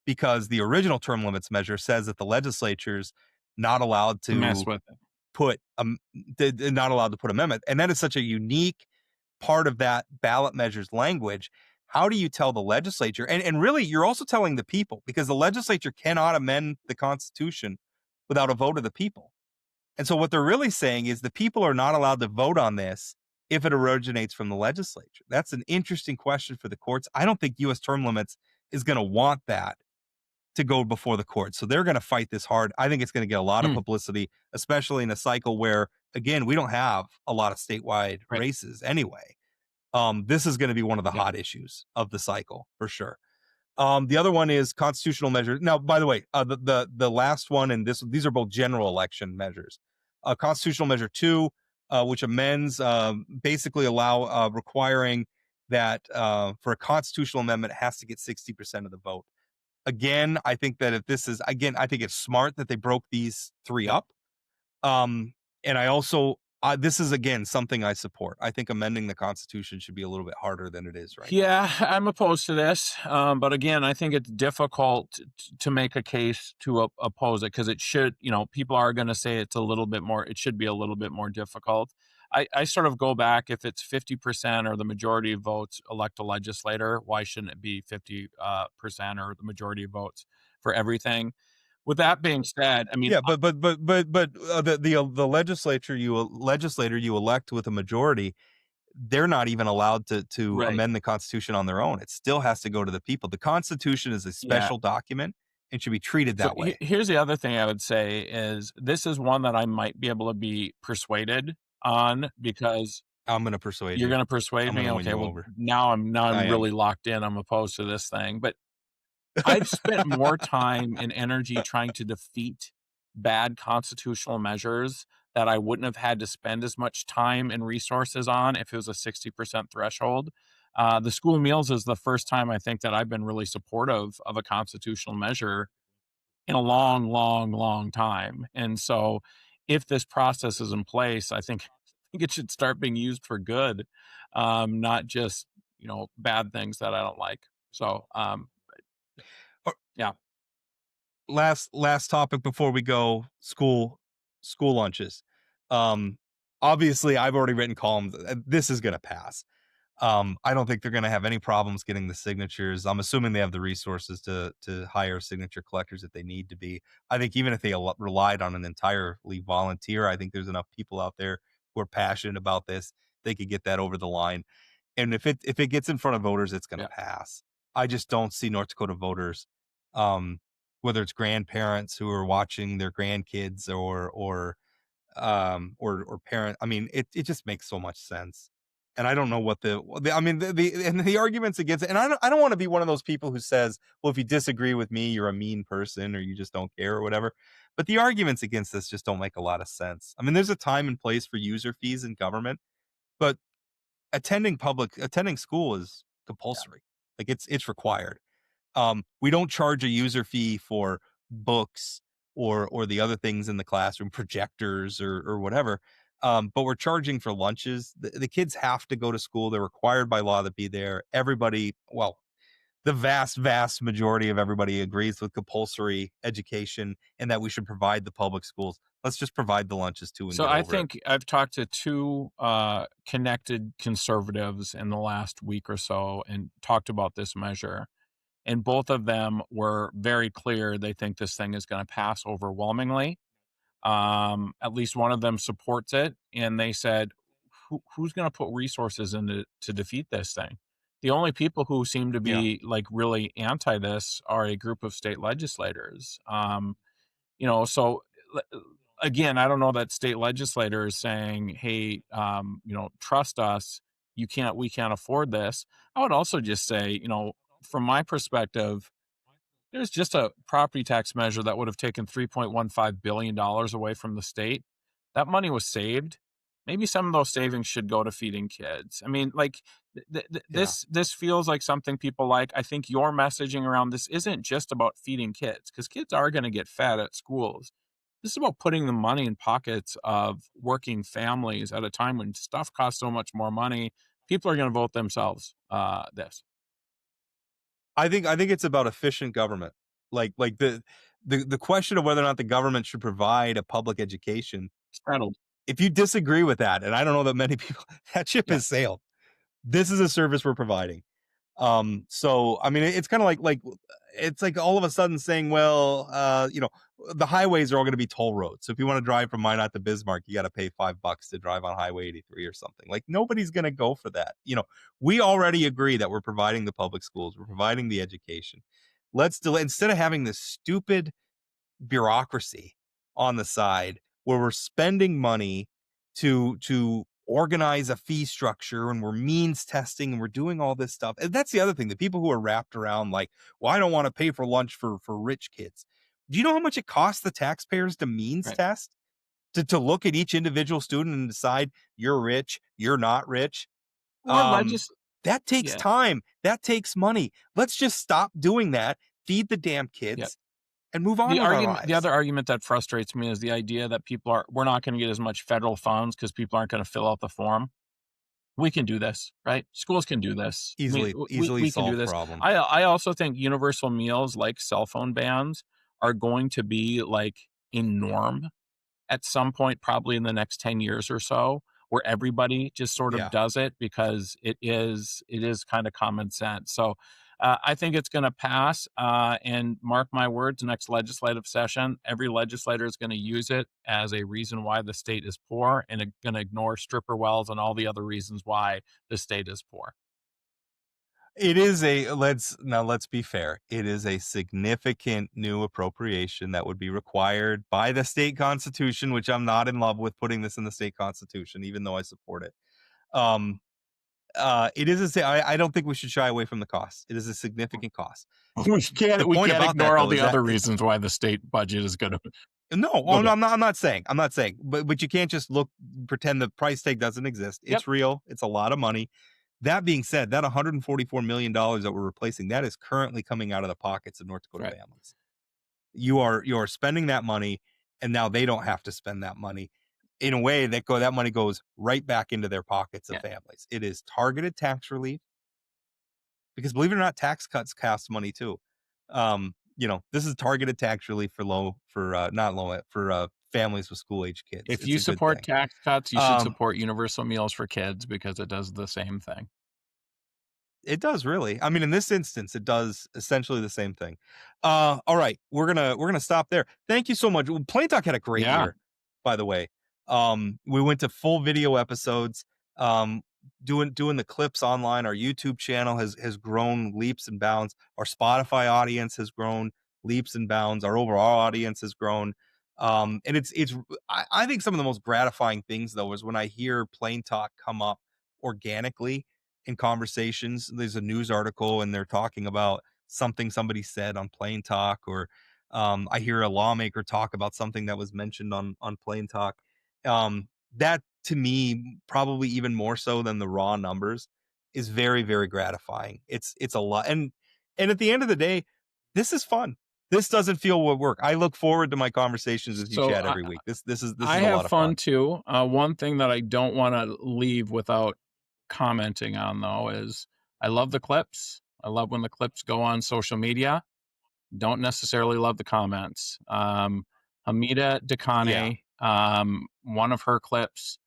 because the original term limits measure says that the legislature's not allowed to mess with it. Not allowed to put amendment, and that is such a unique part of that ballot measures language. How do you tell the legislature? And really, you're also telling the people because the legislature cannot amend the Constitution without a vote of the people. And so what they're really saying is the people are not allowed to vote on this if it originates from the legislature. That's an interesting question for the courts. I don't think U.S. term limits is going to want that to go before the courts. So they're going to fight this hard. I think it's going to get a lot of publicity, especially in a cycle where, again, we don't have a lot of statewide races anyway. This is going to be one of the hot issues of the cycle for sure. The other one is constitutional measures. Now, by the way, the last one and these are both general election measures. Constitutional measure 2, which amends basically allow requiring that for a constitutional amendment it has to get 60% of the vote. Again, I think that I think it's smart that they broke these three up. And I also this is again something I support. I think amending the Constitution should be a little bit harder than it is right now. Yeah, I'm opposed to this. But again, I think it's difficult to make a case to oppose it because it should, people are going to say it should be a little bit more difficult. I sort of go back, if it's 50% or the majority of votes elect a legislator, why shouldn't it be 50% or the majority of votes for everything? with that being said, I mean, Yeah, the legislator you elect with a majority, they're not even allowed to right. amend the Constitution on their own. It still has to go to the people. The Constitution is a Yeah. special document and should be treated So that way. here's the other thing I would say is this is one that I might be able to be persuaded on because I'm going to persuade you're you. going to persuade I'm going me. to win Okay, you well over. now I'm I am. really locked in. I'm opposed to this thing, but I've spent more time and energy trying to defeat bad constitutional measures that I wouldn't have had to spend as much time and resources on if it was a 60% threshold. The school meals is the first time I think that I've been really supportive of a constitutional measure in a long, long, long time. And so if this process is in place, I think it should start being used for good, not just, bad things that I don't like. So, Or- yeah. last topic before we go, school lunches. Um, Obviously, I've already written columns. This is going to pass. I don't think they're going to have any problems getting the signatures. I'm assuming they have the resources to hire signature collectors if they need to be. I think even if they relied on an entirely volunteer, I think there's enough people out there who are passionate about this. They could get that over the line. And if it gets in front of voters, it's going to Yeah. pass. I just don't see North Dakota voters, um, whether it's grandparents who are watching their grandkids or parent. I mean, it just makes so much sense. And I don't know what I mean, the arguments against it. And I don't want to be one of those people who says, well, if you disagree with me, you're a mean person or you just don't care or whatever. But the arguments against this just don't make a lot of sense. I mean, there's a time and place for user fees in government, but attending school is compulsory. Like it's required. We don't charge a user fee for books or the other things in the classroom, projectors or whatever. But we're charging for lunches. The kids have to go to school. They're required by law to be there. Everybody, well, the vast majority of everybody agrees with compulsory education and that we should provide the public schools. Let's just provide the lunches too and So get I over it. think I've talked to two connected conservatives in the last week or so and talked about this measure. And both of them were very clear they think this thing is going to pass overwhelmingly. At least one of them supports it, and they said, "Who's going to put resources into to defeat this thing?" The only people who seem to Yeah. be like really anti this are a group of state legislators. So again, I don't know that state legislator is saying, "Hey, trust us. We can't afford this." I would also just say, from my perspective, there's just a property tax measure that would have taken $3.15 billion away from the state. That money was saved. Maybe some of those savings should go to feeding kids. I mean, like Yeah. this feels like something people like. I think your messaging around this isn't just about feeding kids because kids are going to get fed at schools. This is about putting the money in pockets of working families at a time when stuff costs so much more money. People are going to vote themselves. This I think it's about efficient government. Like the question of whether or not the government should provide a public education. settled. If you disagree with that, and I don't know that many people, that ship Yeah. has sailed. This is a service we're providing. So I mean, it's kind of like it's like all of a sudden saying, well, the highways are all going to be toll roads. So if you want to drive from Minot to Bismarck, you got to pay $5 to drive on Highway 83 or something. Like nobody's going to go for that. We already agree that we're providing the public schools, we're providing the education. Let's delay instead of having this stupid bureaucracy on the side where we're spending money to organize a fee structure and we're means testing and we're doing all this stuff. And that's the other thing. The people who are wrapped around like, well, I don't want to pay for lunch for rich kids. Do you know how much it costs the taxpayers to means Right. test? To look at each individual student and decide you're rich, you're not rich. Or That takes yeah. time. That takes money. Let's just stop doing that. Feed the damn kids. Yep. And move on with our lives. The other argument that frustrates me is the idea that we're not going to get as much federal funds because people aren't going to fill out the form. We can do this, right? Schools can do this. Easily we can do solved this. problem. I also think universal meals like cell phone bans are going to be like a norm at some point, probably in the next 10 years or so, where everybody just sort of Yeah. does it because it is kind of common sense. So I think it's going to pass. And mark my words, next legislative session, every legislator is going to use it as a reason why the state is poor, and going to ignore stripper wells and all the other reasons why the state is poor. It is let's be fair. It is a significant new appropriation that would be required by the state constitution, which I'm not in love with putting this in the state constitution, even though I support it. It is I don't think we should shy away from the cost. It is a significant cost. We can't ignore all the other reasons why the state budget is going to. No, I'm not saying, but you can't just pretend the price tag doesn't exist. It's real. It's a lot of money. That being said, that $144 million that we're replacing, that is currently coming out of the pockets of North Dakota families. You are spending that money, and now they don't have to spend that money. In a way, that money goes right back into their pockets of families. It is targeted tax relief, because believe it or not, tax cuts cost money too. This is targeted tax relief for families with school age kids. If you support tax cuts, you should support universal meals for kids, because it does the same thing. It does, really. I mean, in this instance, it does essentially the same thing. All right, we're gonna stop there. Thank you so much. Plain Talk had a great year, by the way. We went to full video episodes. Doing the clips online. Our YouTube channel has grown leaps and bounds. Our Spotify audience has grown leaps and bounds. Our overall audience has grown. And I think some of the most gratifying things, though, is when I hear Plain Talk come up organically in conversations. There's a news article and they're talking about something somebody said on Plain Talk, or I hear a lawmaker talk about something that was mentioned on Plain Talk. That, to me, probably even more so than the raw numbers, is very, very gratifying. It's a lot. And at the end of the day, this is fun. This doesn't feel what work. I look forward to my conversations with you, Chad, every week. This is a lot of fun. I have fun too. One thing that I don't want to leave without commenting on, though, is I love the clips. I love when the clips go on social media. Don't necessarily love the comments. Hamida Dakane, one of her clips,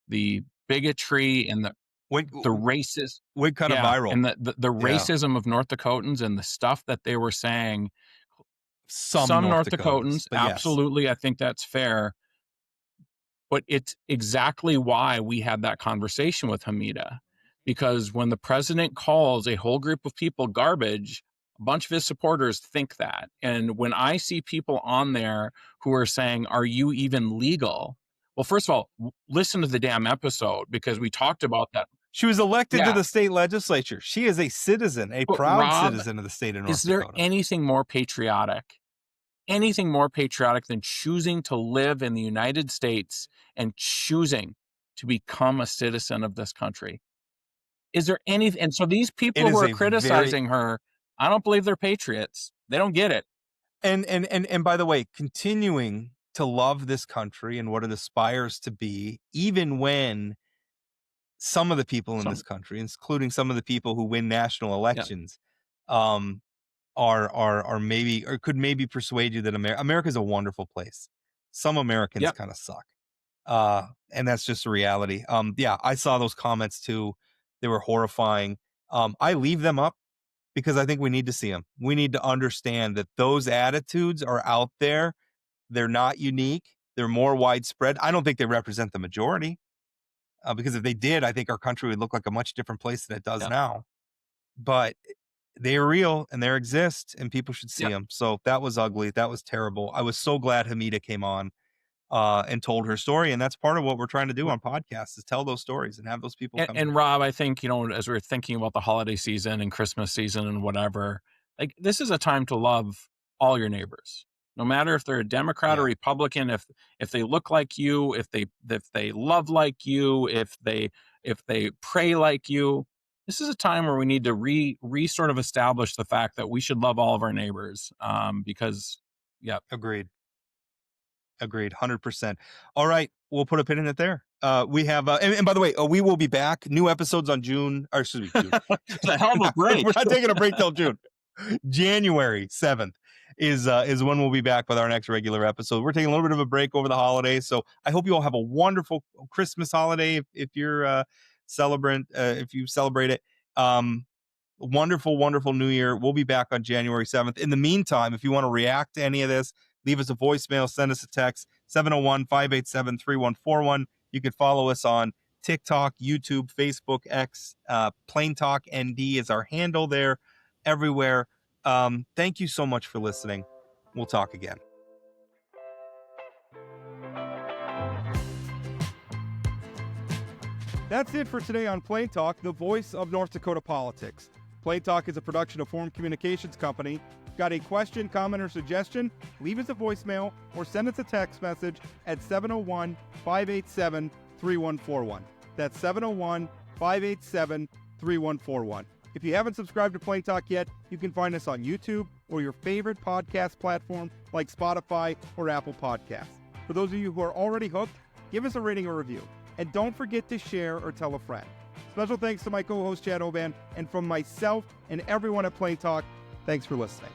the bigotry and the racist, went kind of viral, and the racism of North Dakotans and the stuff that they were saying. Some North Dakotans, absolutely, yes. I think that's fair. But it's exactly why we had that conversation with Hamida, because when the president calls a whole group of people garbage, a bunch of his supporters think that. And when I see people on there who are saying, "Are you even legal?" Well, first of all, listen to the damn episode, because we talked about that. She was elected to the state legislature. She is a citizen, proud citizen of the state of North Dakota. Is there anything more patriotic than choosing to live in the United States and choosing to become a citizen of this country? Is there anything? And so these people who are criticizing her, I don't believe they're patriots. They don't get it. And by the way, continuing to love this country and what it aspires to be, even when some of the people in this country, including some of the people who win national elections, are maybe, or could maybe persuade you that America is a wonderful place. Some Americans kind of suck. And that's just a reality. I saw those comments too. They were horrifying. I leave them up because I think we need to see them. We need to understand that those attitudes are out there. They're not unique. They're more widespread. I don't think they represent the majority. Because if they did, I think our country would look like a much different place than it does now. But they're real and they exist, and people should see them. So that was ugly. That was terrible. I was so glad Hamida came on and told her story. And that's part of what we're trying to do on podcasts, is tell those stories and have those people come. And Rob, I think, as we're thinking about the holiday season and Christmas season and whatever, like, this is a time to love all your neighbors. No matter if they're a Democrat or Republican, if they look like you, if they love like you, if they pray like you, this is a time where we need to re sort of establish the fact that we should love all of our neighbors. Because agreed, 100%. All right, we'll put a pin in it there. We have, and by the way, we will be back. New episodes on June. It's a hell of a break. We're not taking a break till June. January 7th is when we'll be back with our next regular episode. We're taking a little bit of a break over the holidays, so I hope you all have a wonderful Christmas holiday if you're celebrant, if you celebrate it. Wonderful, wonderful new year. We'll be back on January 7th. In the meantime, if you want to react to any of this, leave us a voicemail, send us a text, 701-587-3141. You can follow us on TikTok, YouTube, Facebook, X. Plain Talk ND is our handle there, everywhere. Thank you so much for listening. We'll talk again. That's it for today on Plain Talk, the voice of North Dakota politics. Plain Talk is a production of Forum Communications Company. Got a question, comment, or suggestion? Leave us a voicemail or send us a text message at 701-587-3141. That's 701-587-3141. If you haven't subscribed to Plain Talk yet, you can find us on YouTube or your favorite podcast platform like Spotify or Apple Podcasts. For those of you who are already hooked, give us a rating or review. And don't forget to share or tell a friend. Special thanks to my co-host Chad Oban, and from myself and everyone at Plain Talk, thanks for listening.